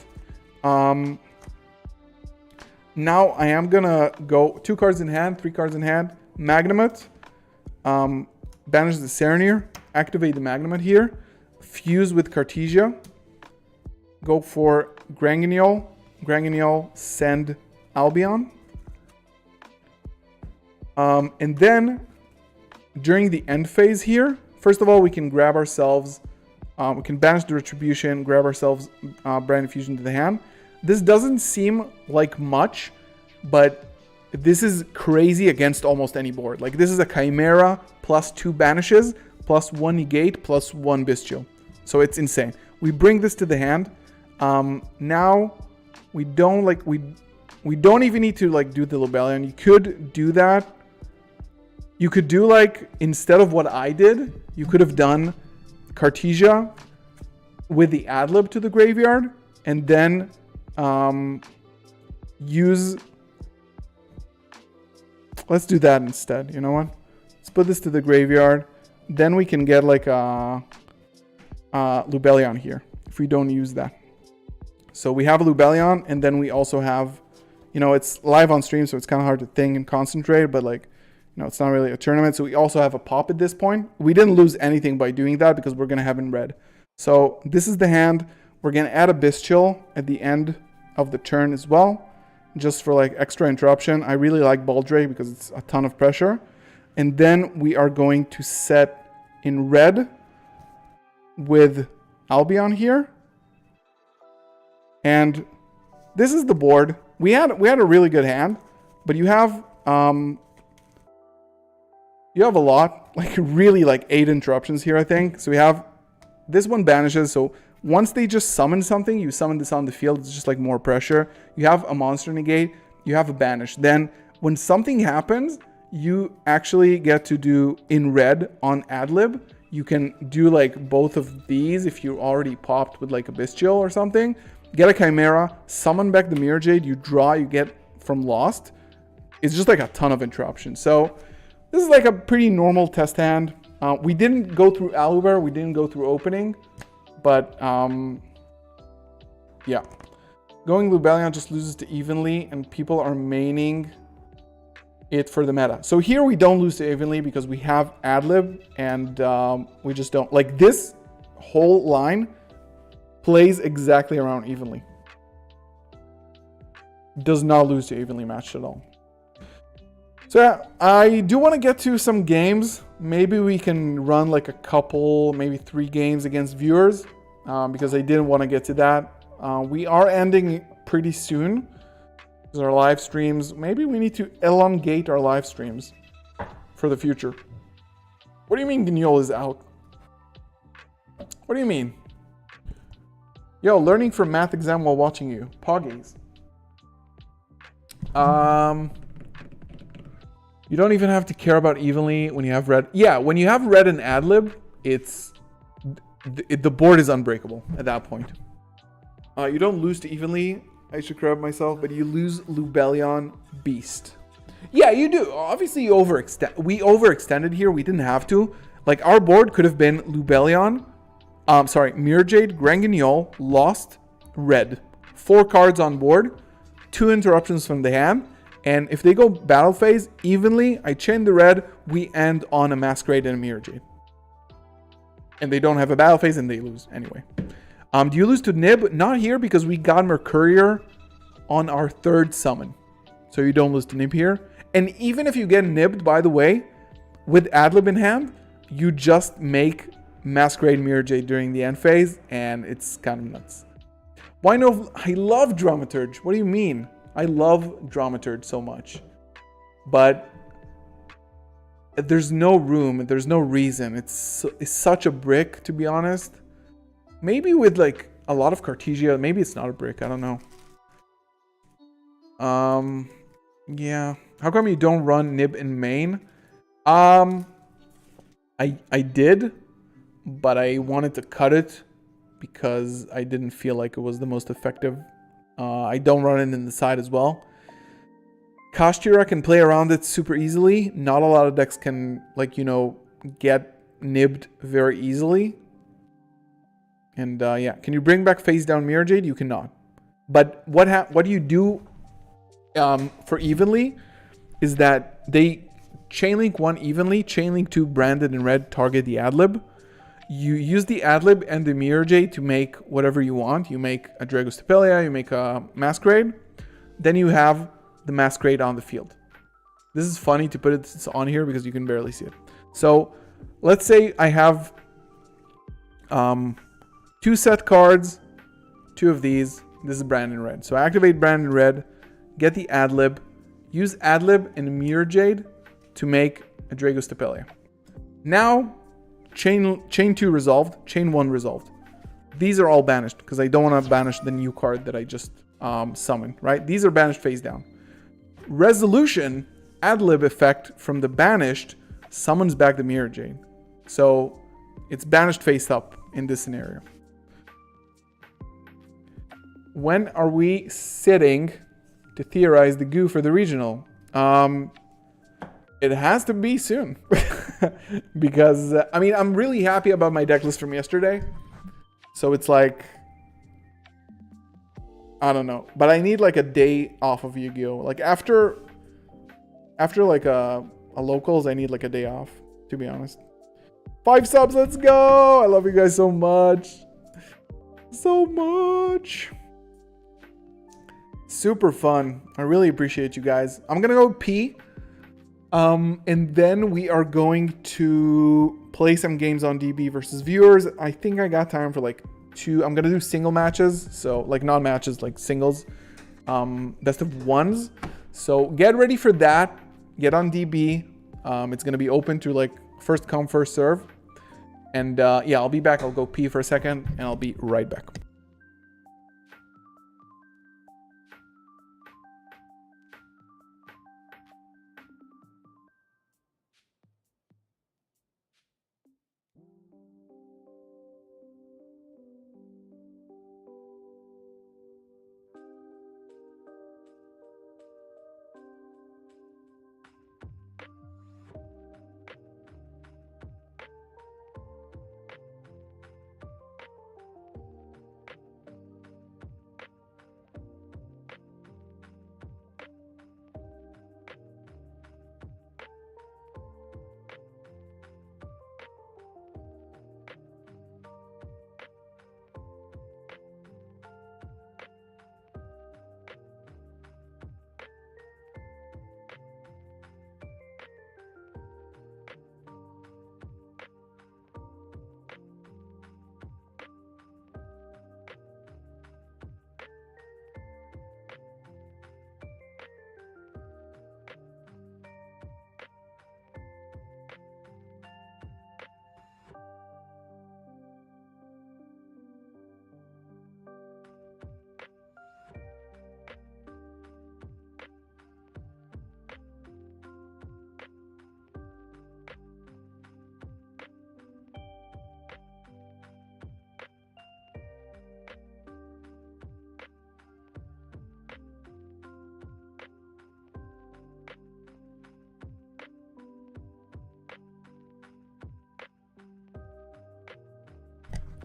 Now I am gonna go 2 cards in hand, 3 cards in hand. Magnamut. Banish the Serenir. Activate the Magnamut here. Fuse with Cartesia. Go for Grand Guignol. Grand Guignol, send Albion. And then during the end phase here, first of all, we can grab ourselves. We can banish the Retribution, grab ourselves Branded Fusion to the hand. This doesn't seem like much, but this is crazy against almost any board. Like this is a Chimera plus 2 banishes, plus 1 negate, plus 1 bestial. So it's insane. We bring this to the hand. Now we don't like we don't even need to like do the Lubellion. You could do that. You could do like instead of what I did, you could have done Cartesia with the Adlib to the graveyard and then let's do that instead. You know what? Let's put this to the graveyard. Then we can get like a Lubellion here if we don't use that. So we have a Lubellion and then we also have, you know, it's live on stream, so it's kind of hard to think and concentrate, but like, no, it's not really a tournament. So we also have a pop at this point. We didn't lose anything by doing that because we're going to have in red. So this is the hand. We're going to add a Bestial at the end of the turn as well, just for like extra interruption. I really like Baldrake because it's a ton of pressure. And then we are going to set in red with Albion here. And this is the board. We had a really good hand, but you have a lot, like really like 8 interruptions here, I think. So we have this one banishes. So once they just summon something, you summon this on the field. It's just like more pressure. You have a monster negate. You have a banish. Then when something happens, you actually get to do in red on adlib. You can do like both of these if you already popped with like a bestial or something. Get a chimera, summon back the mirror jade, you draw, you get from lost. It's just like a ton of interruptions. So this is like a pretty normal test hand. We didn't go through Aluber, we didn't go through opening, but yeah. Going Lubellion just loses to evenly, and people are maining it for the meta. So here we don't lose to evenly because we have adlib, and we just don't. Like this whole line plays exactly around evenly. Does not lose to evenly matched at all. So yeah, I do want to get to some games. Maybe we can run like a couple, maybe 3 games against viewers, because I didn't want to get to that. We are ending pretty soon. Because our live streams, maybe we need to elongate our live streams for the future. What do you mean Guignol is out? What do you mean? Yo, learning for math exam while watching you. Poggies. You don't even have to care about evenly when you have red. Yeah, when you have red and adlib, the board is unbreakable at that point. You don't lose to evenly. I should correct myself, but you lose Lubellion Beast. Yeah, you do. Obviously, you overextend. We overextended here. We didn't have to. Like, our board could have been Lubellion, Mirror Jade, Grand Guignol, Lost, Red. 4 cards on board, 2 interruptions from the hand, and if they go battle phase evenly, I chain the red, we end on a Masquerade and a Mirror Jade. And they don't have a battle phase and they lose anyway. Do you lose to Nib? Not here because we got Mercurier on our 3rd summon. So you don't lose to Nib here. And even if you get nibbed, by the way, with Adlib in hand, you just make Masquerade Mirror Jade during the end phase, and it's kind of nuts. Why no? I love Dramaturge. What do you mean? I love Dramaturge so much. But there's no room, there's no reason. It's such a brick, to be honest. Maybe with like a lot of Cartesia, maybe it's not a brick, I don't know. Yeah. How come you don't run Nib in main? I did, but I wanted to cut it because I didn't feel like it was the most effective. I don't run it in the side as well. Kashtira can play around it super easily. Not a lot of decks can, like, you know, get nibbed very easily. And yeah, can you bring back face down Mirror Jade? You cannot. But what do you do for evenly is that they chainlink 1 evenly, chainlink 2 branded in red, target the adlib. You use the adlib and the Mirror Jade to make whatever you want. You make a Dragostapelia, you make a Masquerade. Then you have the Masquerade on the field. This is funny to put it on here because you can barely see it. So let's say I have 2 set cards, 2 of these. This is Branded Red. So I activate Branded Red, get the adlib, use adlib and Mirror Jade to make a Dragostapelia. Now, chain 2 resolved, chain 1 resolved. These are all banished because I don't want to banish the new card that I just summoned, right? These are banished face down. Resolution, adlib effect from the banished summons back the Mirror Jade. So it's banished face up in this scenario. When are we sitting to theorize the goo for the regional? It has to be soon. Because, I mean, I'm really happy about my deck list from yesterday. So it's like, I don't know. But I need like a day off of Yu-Gi-Oh! Like after like a locals, I need like a day off, to be honest. 5 subs, let's go! I love you guys so much. So much. Super fun. I really appreciate you guys. I'm gonna go pee. And then we are going to play some games on DB versus viewers. I think I got time for like 2. I'm gonna do single matches. So like not matches, like singles. Best of 1s. So get ready for that. Get on DB. It's gonna be open to like first come, first serve. And yeah, I'll be back. I'll go pee for a second and I'll be right back.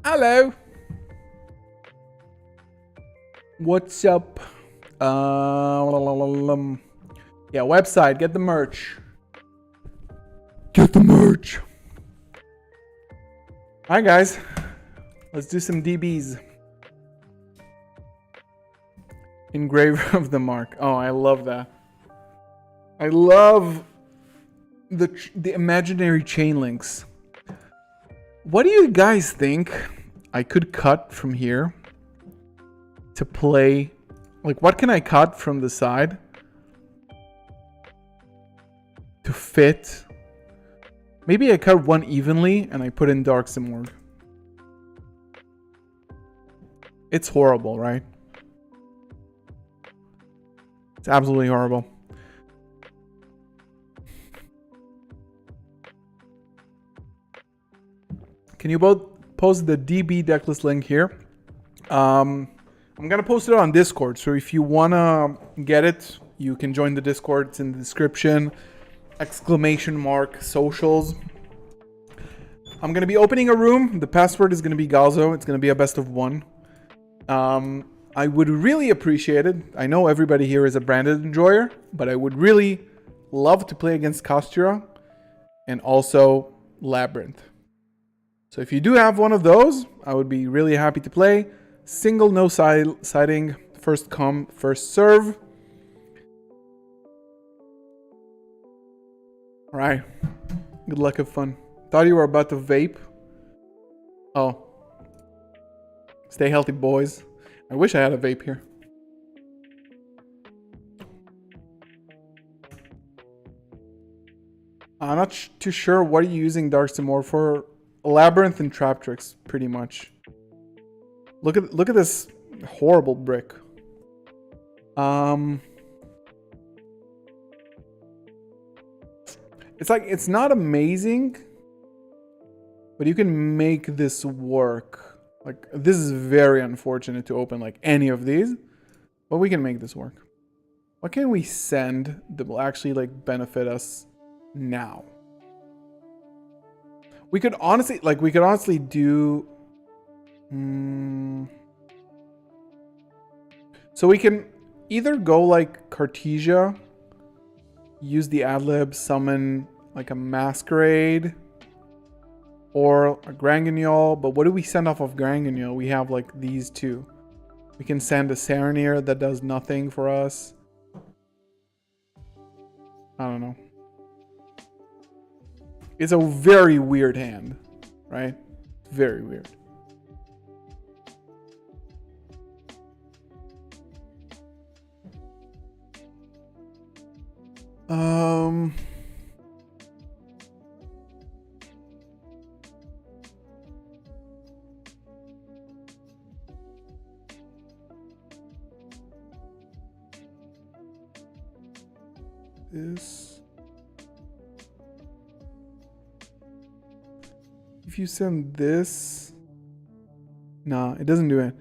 Hello. What's up? Yeah, website. Get the merch. Get the merch. All right, guys. Let's do some DBs. Engraver of the mark. Oh, I love that. I love the imaginary chain links. What do you guys think I could cut from here to play? Like, what can I cut from the side to fit? Maybe I cut one evenly and I put in Dark Simorg. It's horrible, right? It's absolutely horrible. Can you both post the DB decklist link here? I'm gonna post it on Discord, so if you wanna get it, you can join the Discord. It's in the description. !socials. I'm gonna be opening a room. The password is gonna be Galzo. It's gonna be a best of one. I would really appreciate it. I know everybody here is a branded enjoyer, but I would really love to play against Kastura and also Labyrinth. So if you do have one of those, I would be really happy to play. Single, no siding, first come, first serve. All right. Good luck, have fun. Thought you were about to vape. Oh. Stay healthy, boys. I wish I had a vape here. I'm not too sure what are you using Dark Simorg for. Labyrinth and Trap Tricks, pretty much. Look at this horrible brick. It's like, it's not amazing, but you can make this work. Like, this is very unfortunate to open like any of these, but we can make this work. What can we send that will actually like benefit us now? We could honestly do. So we can either go like Cartesia, use the adlib, summon like a Masquerade, or a Granguignol. But what do we send off of Granguignol? We have like these two. We can send a Serenir that does nothing for us. I don't know. It's a very weird hand, right? Very weird. This. If you send this, nah, it doesn't do it.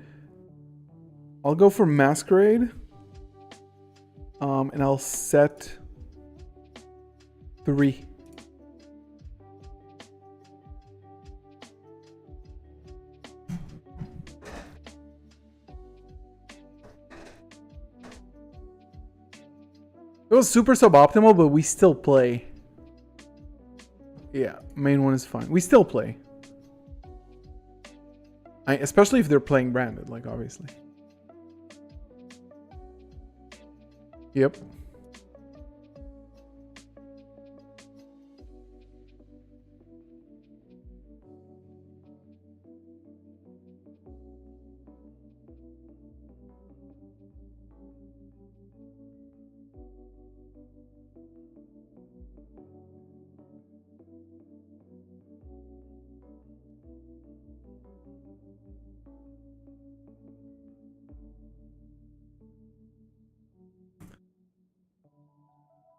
I'll go for Masquerade. And I'll set 3. It was super suboptimal, but we still play. Yeah, main one is fine. We still play. Especially if they're playing branded, like obviously. Yep.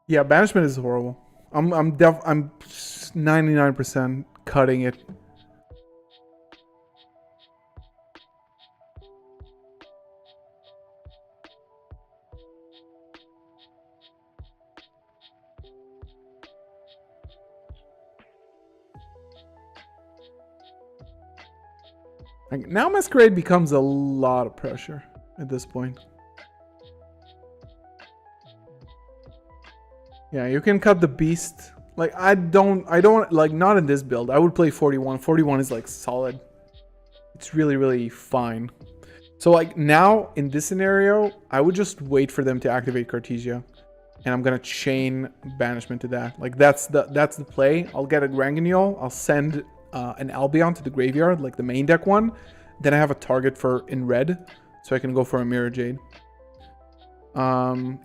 Yeah, banishment is horrible. I'm 99% cutting it. Like, now Masquerade becomes a lot of pressure at this point. Yeah, you can cut the beast. Like, I don't, like, not in this build. I would play 41. 41 is, like, solid. It's really, really fine. So, like, now, in this scenario, I would just wait for them to activate Cartesia. And I'm going to chain Banishment to that. Like, that's the play. I'll get a Granganiol. I'll send an Albion to the graveyard, like the main deck one. Then I have a target for in red. So I can go for a Mirror Jade.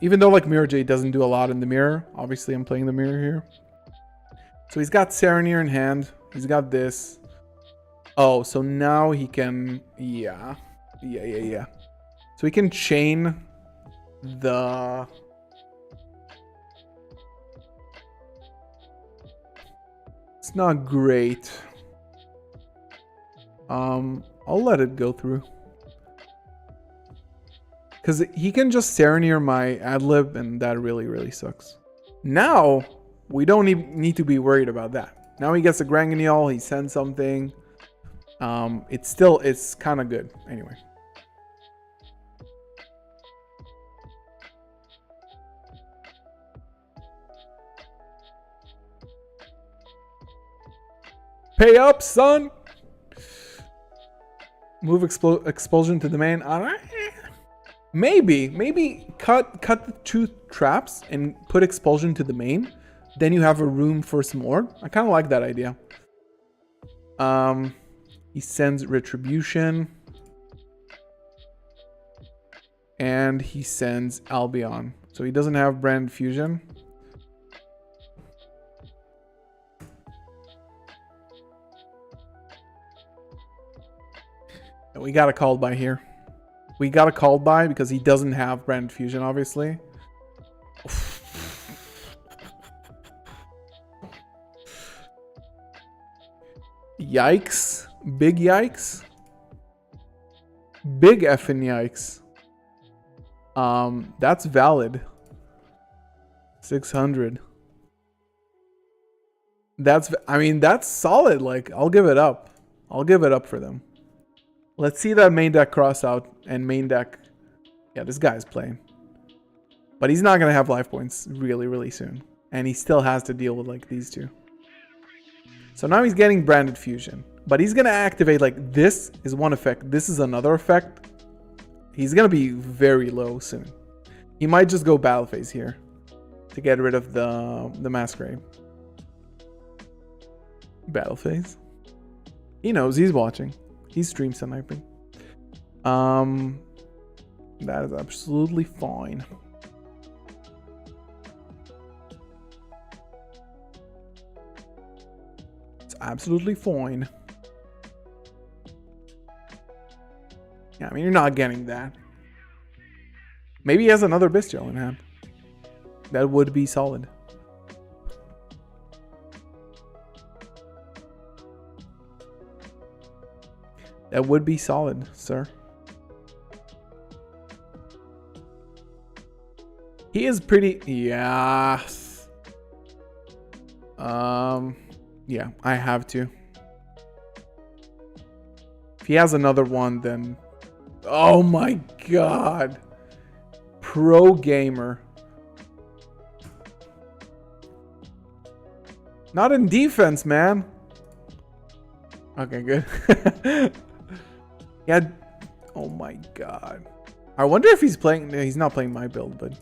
Even though, like, Mirror Jade doesn't do a lot in the mirror. Obviously, I'm playing the mirror here. So he's got Serenir in hand. He's got this. Oh, so now he can... Yeah. So he can chain the... It's not great. I'll let it go through. Because he can just Serenir my Adlib, and that really, really sucks. Now, we don't need to be worried about that. Now he gets a Granganiol, he sends something. It's kind of good. Anyway. Pay up, son! Move Expulsion to the main. Maybe cut the 2 traps and put Expulsion to the main. Then you have a room for some more. I kind of like that idea. He sends Retribution. And he sends Albion. So he doesn't have Brand Fusion. We got a called by here. We got a called by because he doesn't have Brand Fusion, obviously. Yikes. Big yikes. Big effing yikes. That's valid. 600. I mean, that's solid. Like, I'll give it up. I'll give it up for them. Let's see that main deck cross out and main deck. Yeah, this guy's playing. But he's not going to have life points really, really soon. And he still has to deal with, like, these two. So now he's getting Branded Fusion. But he's going to activate, like, this is one effect. This is another effect. He's going to be very low soon. He might just go Battle Phase here to get rid of the Masquerade. Battle Phase. He knows. He's watching. He's stream sniping. That is absolutely fine. It's absolutely fine. Yeah, I mean, you're not getting that. Maybe he has another Bestial in hand. That would be solid. That would be solid, sir. He is pretty... Yeah. Yeah, I have to. If he has another one, then... Oh my god. Pro gamer. Not in defense, man. Okay, good. Yeah. Oh my god. I wonder if he's playing... He's not playing my build, but...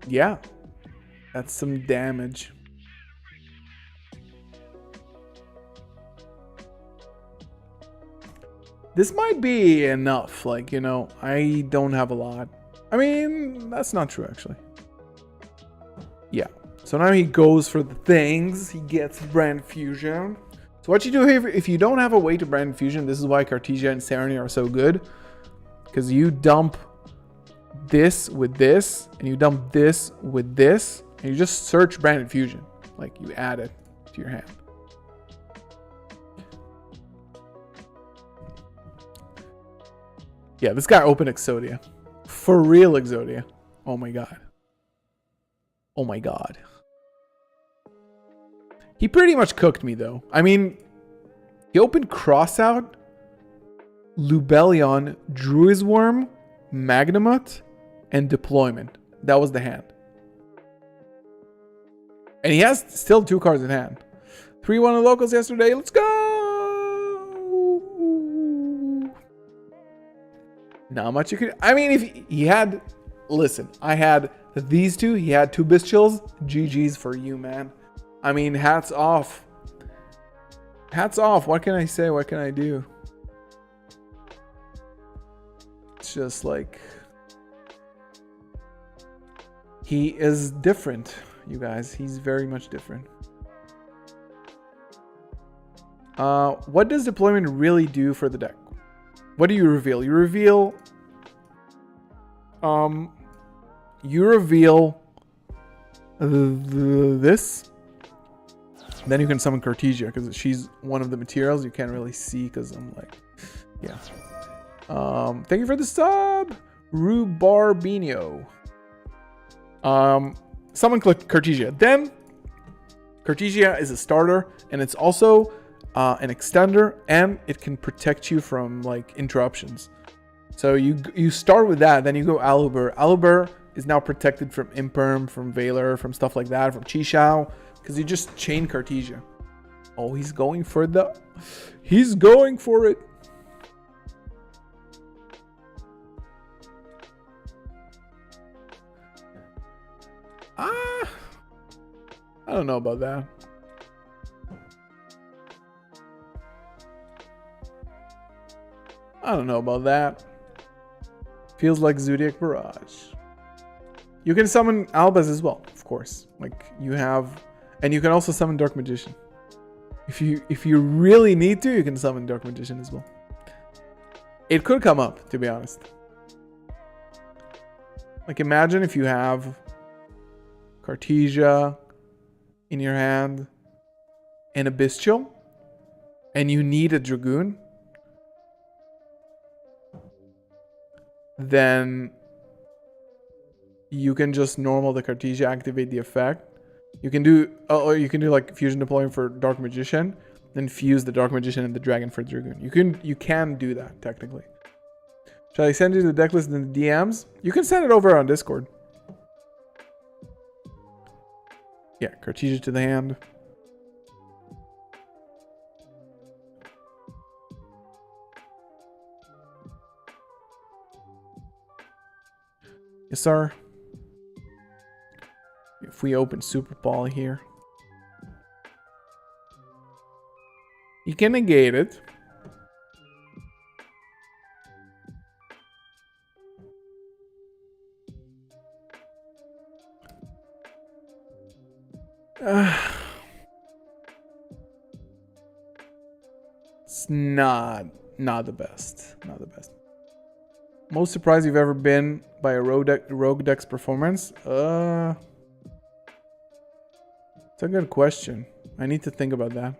Yeah. That's some damage. This might be enough. Like, you know, I don't have a lot. I mean, that's not true, actually. Yeah. So now he goes for the things. He gets Brand Fusion. So what you do here, if you don't have a way to Brand Fusion, this is why Cartesia and Serenir are so good. Because you dump this with this, and you dump this with this, and you just search Branded Fusion. Like, you add it to your hand. Yeah, this guy opened Exodia. For real Exodia. Oh my god. Oh my god. He pretty much cooked me, though. I mean, he opened Crossout, Lubellion, Druisworm, Magnamut, and Deployment. That was the hand. And he has still 2 cards in hand. 3-1 on locals yesterday. Let's go! Not much you could... I mean, if he had... Listen, I had these 2. He had 2 Bestials. GG's for you, man. I mean, hats off. Hats off. What can I say? What can I do? It's just like... He is different, you guys. He's very much different. What does deployment really do for the deck? What do you reveal? You reveal... this. Then you can summon Cartesia, because she's one of the materials you can't really see, because I'm like... Yeah. Thank you for the sub! Rubarbino. Summon Cartesia. Then, Cartesia is a starter, and it's also an extender, and it can protect you from like interruptions. So you start with that, then you go Aluber. Aluber is now protected from Imperm, from Valor, from stuff like that, from Chisao, because you just chain Cartesia. Oh, he's going for it. I don't know about that. I don't know about that. Feels like Zodiac Barrage. You can summon Albaz as well, of course. Like you have, and you can also summon Dark Magician. If you really need to, you can summon Dark Magician as well. It could come up, to be honest. Like imagine if you have Cartesia in your hand and a Bestial, and you need a Dragoon, then you can just normal the Cartesia, activate the effect. You can do, or you can do like fusion deployment for Dark Magician, then fuse the Dark Magician and the Dragon for Dragoon. You can do that technically. Shall I send you the deck list in the DMs? You can send it over on Discord. Yeah, Cartesia to the hand. Yes, sir. If we open Super Ball here, you can negate it. It's not the best. Not the best. Most surprised you've ever been by a rogue deck's performance? It's a good question. I need to think about that.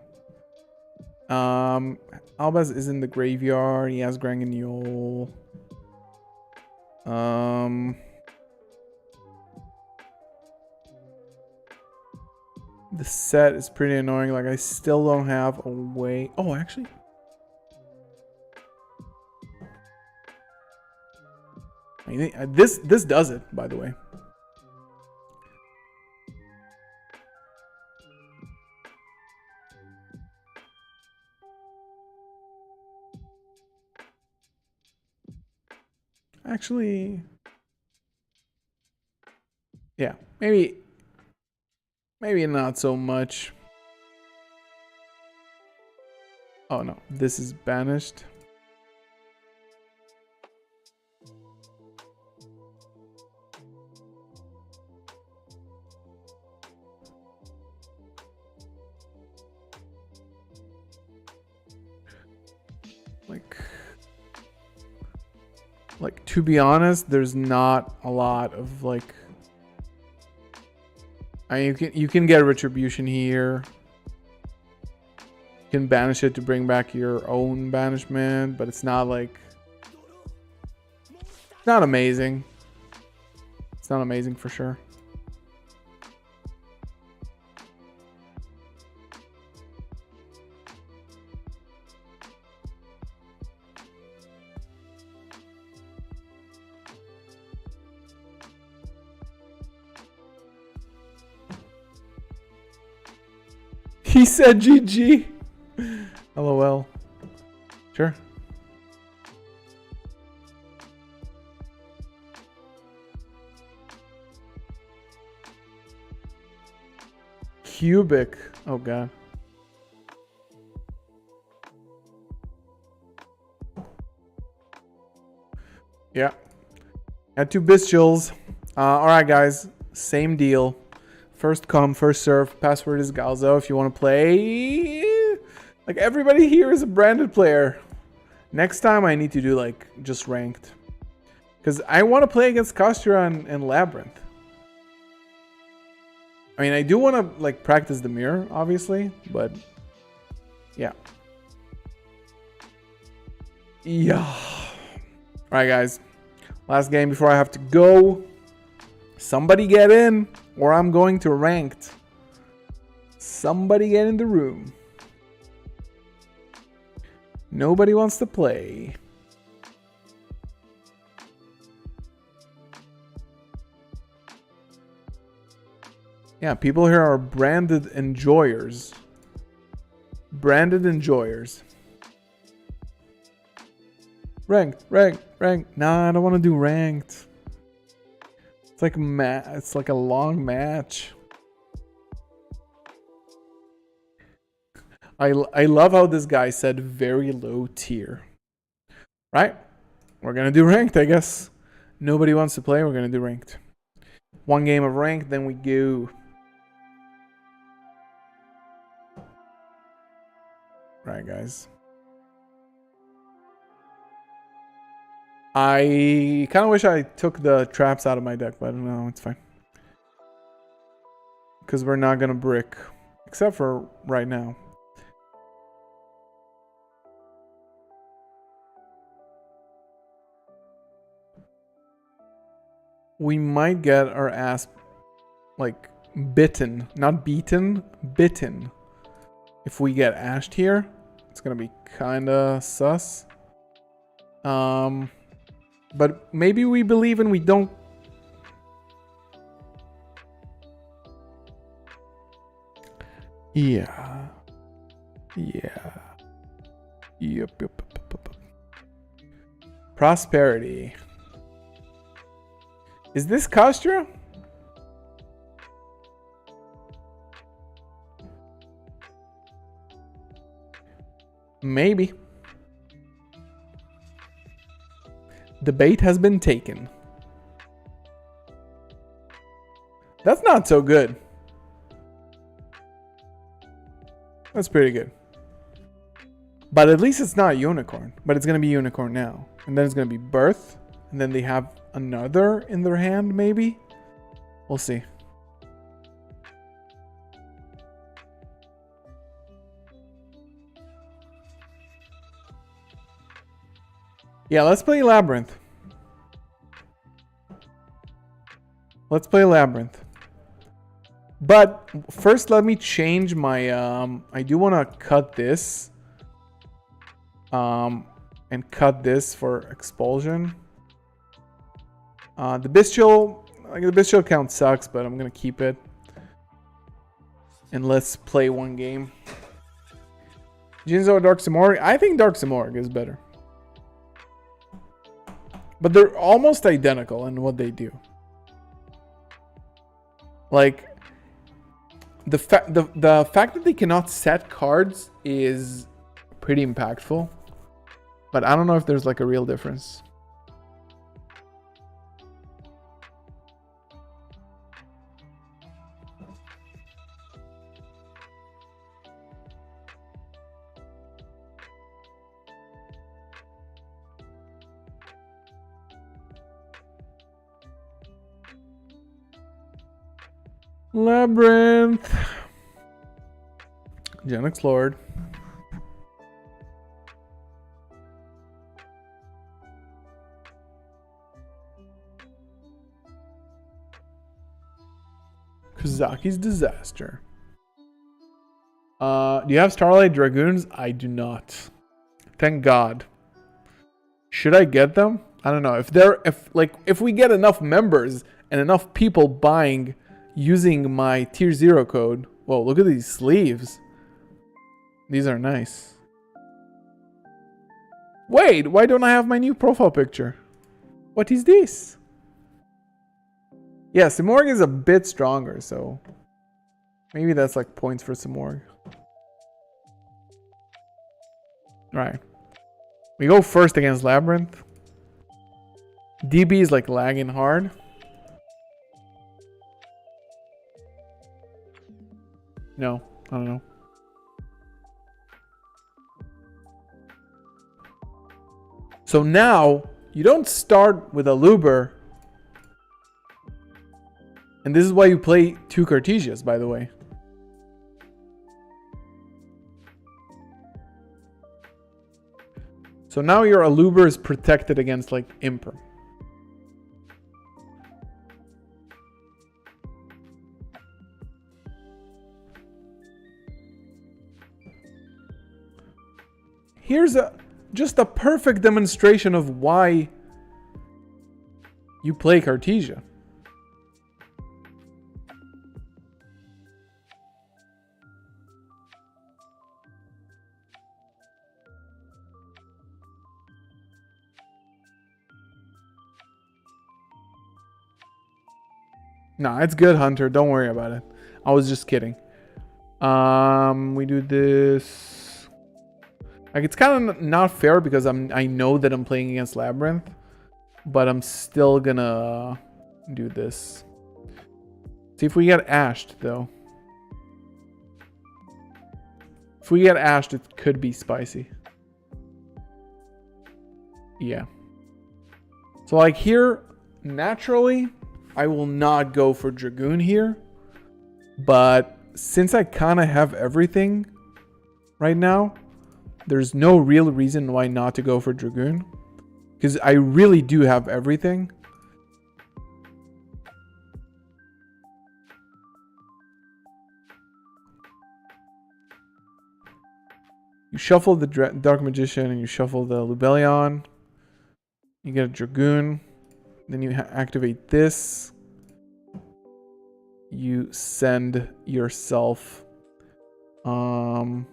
Albaz is in the graveyard. He has Granganule. The set is pretty annoying. Like, I still don't have a way. Oh, actually. I think this does it, by the way. Actually, yeah, maybe not so much. Oh no, this is banished. Like to be honest, there's not a lot of like. I mean, you can get Retribution here. You can banish it to bring back your own banishment, but it's not like. It's not amazing. It's not amazing for sure. He said GG. LOL. Sure. Cubic. Oh god. Yeah. Got 2 bestials. Alright guys. Same deal. First come, first serve. Password is Galzo if you want to play. Like everybody here is a branded player. Next time I need to do like just ranked. Because I want to play against Kostra and Labyrinth. I mean, I do want to like practice the mirror, obviously, but yeah. Yeah. Alright guys. Last game before I have to go. Somebody get in or I'm going to ranked. Somebody get in the room. Nobody wants to play. Yeah, people here are branded enjoyers. Branded enjoyers. Ranked, ranked, ranked. Nah, I don't want to do ranked. It's like it's like a long match. I love how this guy said very low tier. Right? We're gonna do ranked, I guess. Nobody wants to play, we're gonna do ranked. 1 game of ranked, then we go. Right, guys. I kind of wish I took the traps out of my deck, but no, it's fine. Because we're not going to brick. Except for right now. We might get our ass, like, bitten. Not beaten, bitten. If we get ashed here, it's going to be kind of sus. But maybe we believe and we don't. Yeah. Yeah. Yep. Prosperity. Is this Kostra? Maybe. The bait has been taken. That's not so good. That's pretty good. But at least it's not unicorn. But it's going to be unicorn now. And then it's going to be birth. And then they have another in their hand, maybe? We'll see. Yeah, let's play Labyrinth. Let's play Labyrinth. But first let me change my I do want to cut this. And cut this for expulsion. The bestial, like the bestial count sucks, but I'm going to keep it. And let's play 1 game. Jinzo or Dark Simorg? I think Dark Simorg is better. But they're almost identical in what they do. Like the fact that they cannot set cards is pretty impactful. But I don't know if there's like a real difference. Labyrinth. Genix Lord. Kazaki's Disaster. Do you have Starlight Dragoons? I do not. Thank God. Should I get them? I don't know. If we get enough members and enough people buying using my tier 0 code. Whoa, look at these sleeves. These are nice. Wait, why don't I have my new profile picture? What is this? Yeah, Simorg is a bit stronger, so maybe that's like points for Simorg. Right. We go first against Labyrinth. DB is like lagging hard. No, I don't know. So now, you don't start with a Luber. And this is why you play 2 Cartesias, by the way. So now your Aluber is protected against like Imper. Here's just a perfect demonstration of why you play Cartesia. Nah, it's good, Hunter. Don't worry about it. I was just kidding. We do this. Like, it's kind of not fair because I know that I'm playing against Labyrinth, but I'm still gonna do this. See if we get ashed though. If we get ashed, it could be spicy. Yeah. So like here, naturally, I will not go for Dragoon here. But since I kind of have everything right now, there's no real reason why not to go for Dragoon. Because I really do have everything. You shuffle the Dark Magician and you shuffle the Lubellion. You get a Dragoon. Then you activate this. You send yourself. You can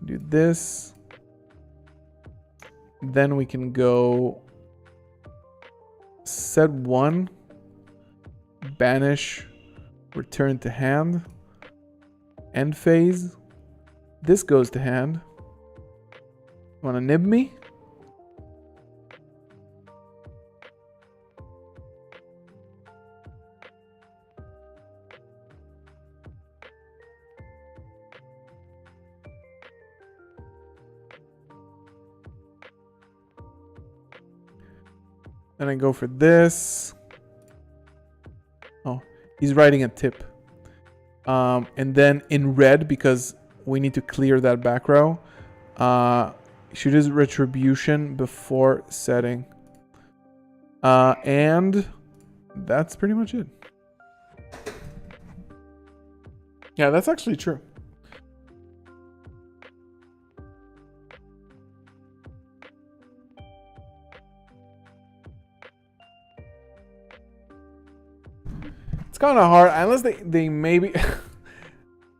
do this. Then we can go set 1. Banish. Return to hand. End phase. This goes to hand. Want to nib me? Then I go for this. Oh, he's writing a tip. And then in red, because we need to clear that back row, shoot his Retribution before setting. And that's pretty much it. Yeah, that's actually true. It's kind of hard, unless they maybe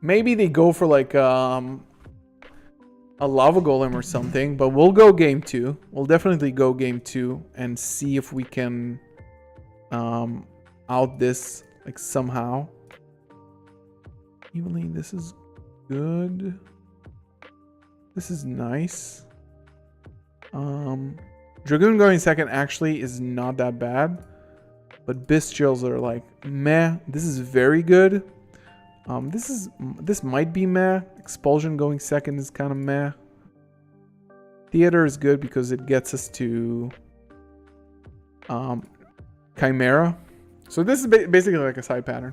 maybe they go for like a Lava Golem or something. But we'll go game 2. We'll definitely go game 2 and see if we can out this like somehow. Evenly, this is good. This is nice. Dragoon going second actually is not that bad. But Bestials are like meh. This is very good. This might be meh. Expulsion going second is kind of meh. Theater is good because it gets us to Chimera. So this is basically like a side pattern.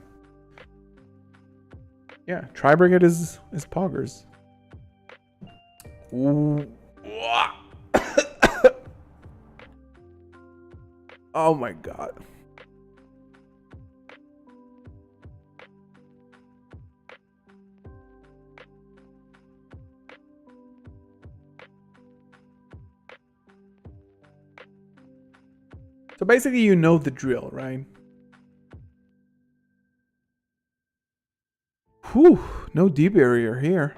Yeah, Tri-Brigade is poggers. Ooh. Oh my god. So basically, you know the drill, right? Whew, no D barrier here.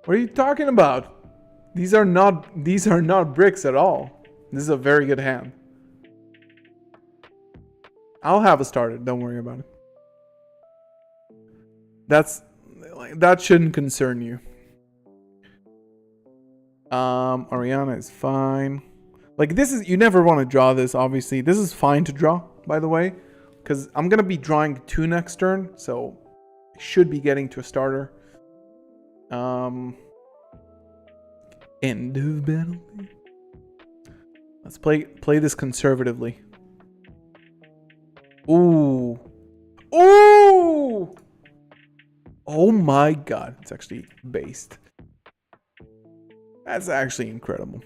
What are you talking about? These are not bricks at all. This is a very good hand. I'll have a starter, don't worry about it. That shouldn't concern you. Ariana is fine. Like, this is, you never want to draw this, obviously. This is fine to draw, by the way, because I'm going to be drawing 2 next turn, so I should be getting to a starter. End of battle. Let's play this conservatively. Ooh. Ooh! Oh my god, it's actually based. That's actually incredible.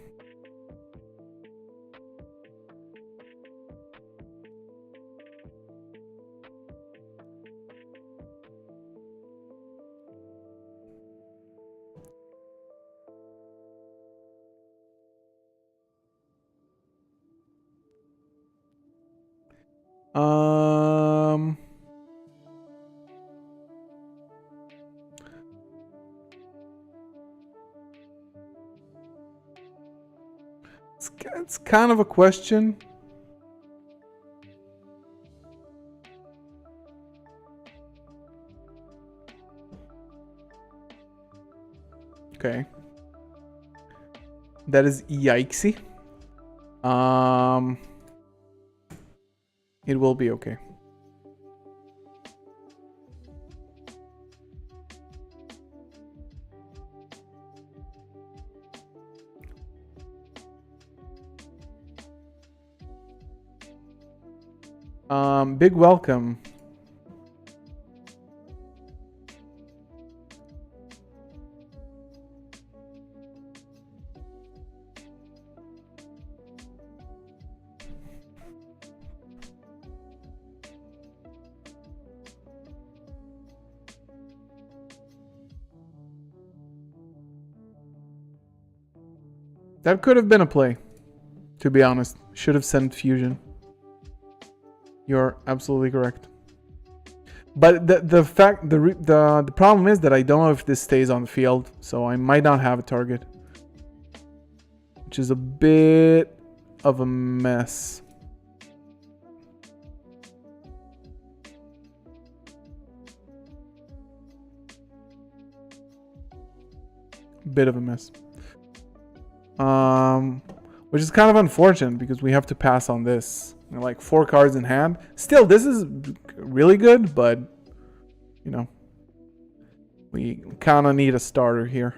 It's kind of a question. Okay. That is yikesy. It will be okay. Big welcome. That could have been a play, to be honest. Should have sent fusion. You're absolutely correct. But the problem is that I don't know if this stays on the field, so I might not have a target, which is a bit of a mess. Bit of a mess. Which is kind of unfortunate because we have to pass on this. You know, like 4 cards in hand. Still, this is really good, but you know, we kind of need a starter here.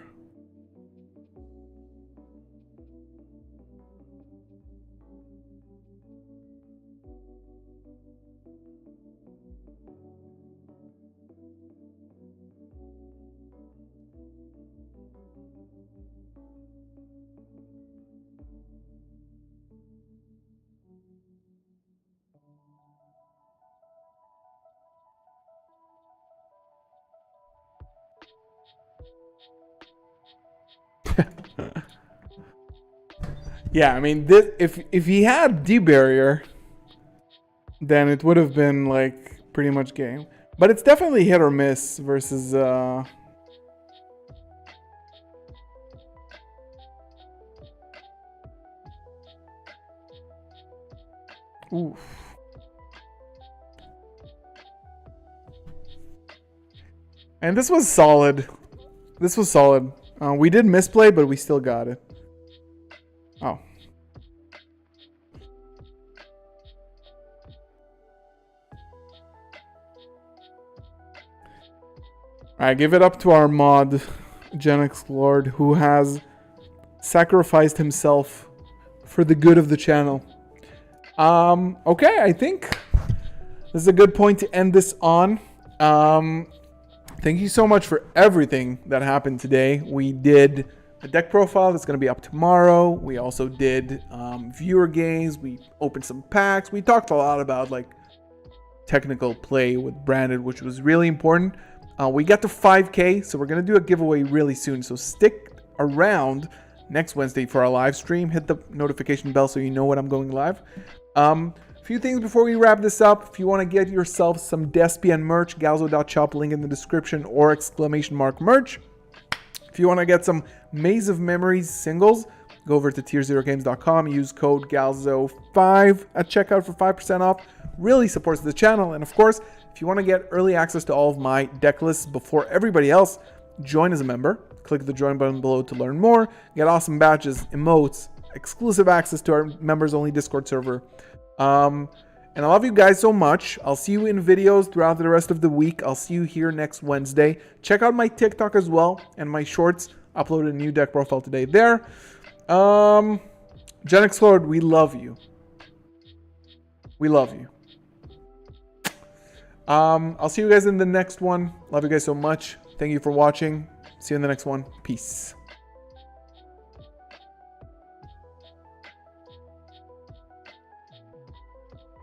Yeah, I mean, this, if he had D barrier, then it would have been like pretty much game. But it's definitely hit or miss versus oof. And this was solid. This was solid. We did misplay, but we still got it. Oh. Alright, give it up to our mod, Genix Lord, who has sacrificed himself for the good of the channel. Okay, I think this is a good point to end this on. Thank you so much for everything that happened today. We did a deck profile that's going to be up tomorrow. We also did viewer games. We opened some packs. We talked a lot about like technical play with Branded, which was really important. We got to 5K, so we're going to do a giveaway really soon. So stick around next Wednesday for our live stream. Hit the notification bell so you know when I'm going live. few things before we wrap this up. If you want to get yourself some Despian merch, galzo.shop, link in the description, or !merch. If you want to get some Maze of Memories singles, go over to tier0games.com, use code GALZO5 at checkout for 5% off. Really supports the channel. And of course, if you want to get early access to all of my deck lists before everybody else, join as a member. Click the join button below to learn more. Get awesome badges, emotes, exclusive access to our members-only Discord server. And I love you guys so much. I'll see you in videos throughout the rest of the week. I'll see you here next Wednesday. Check out my TikTok as well and my shorts. Uploaded a new deck profile today there. Gen Explode, we love you. We love you. I'll see you guys in the next one. Love you guys so much. Thank you for watching. See you in the next one. Peace.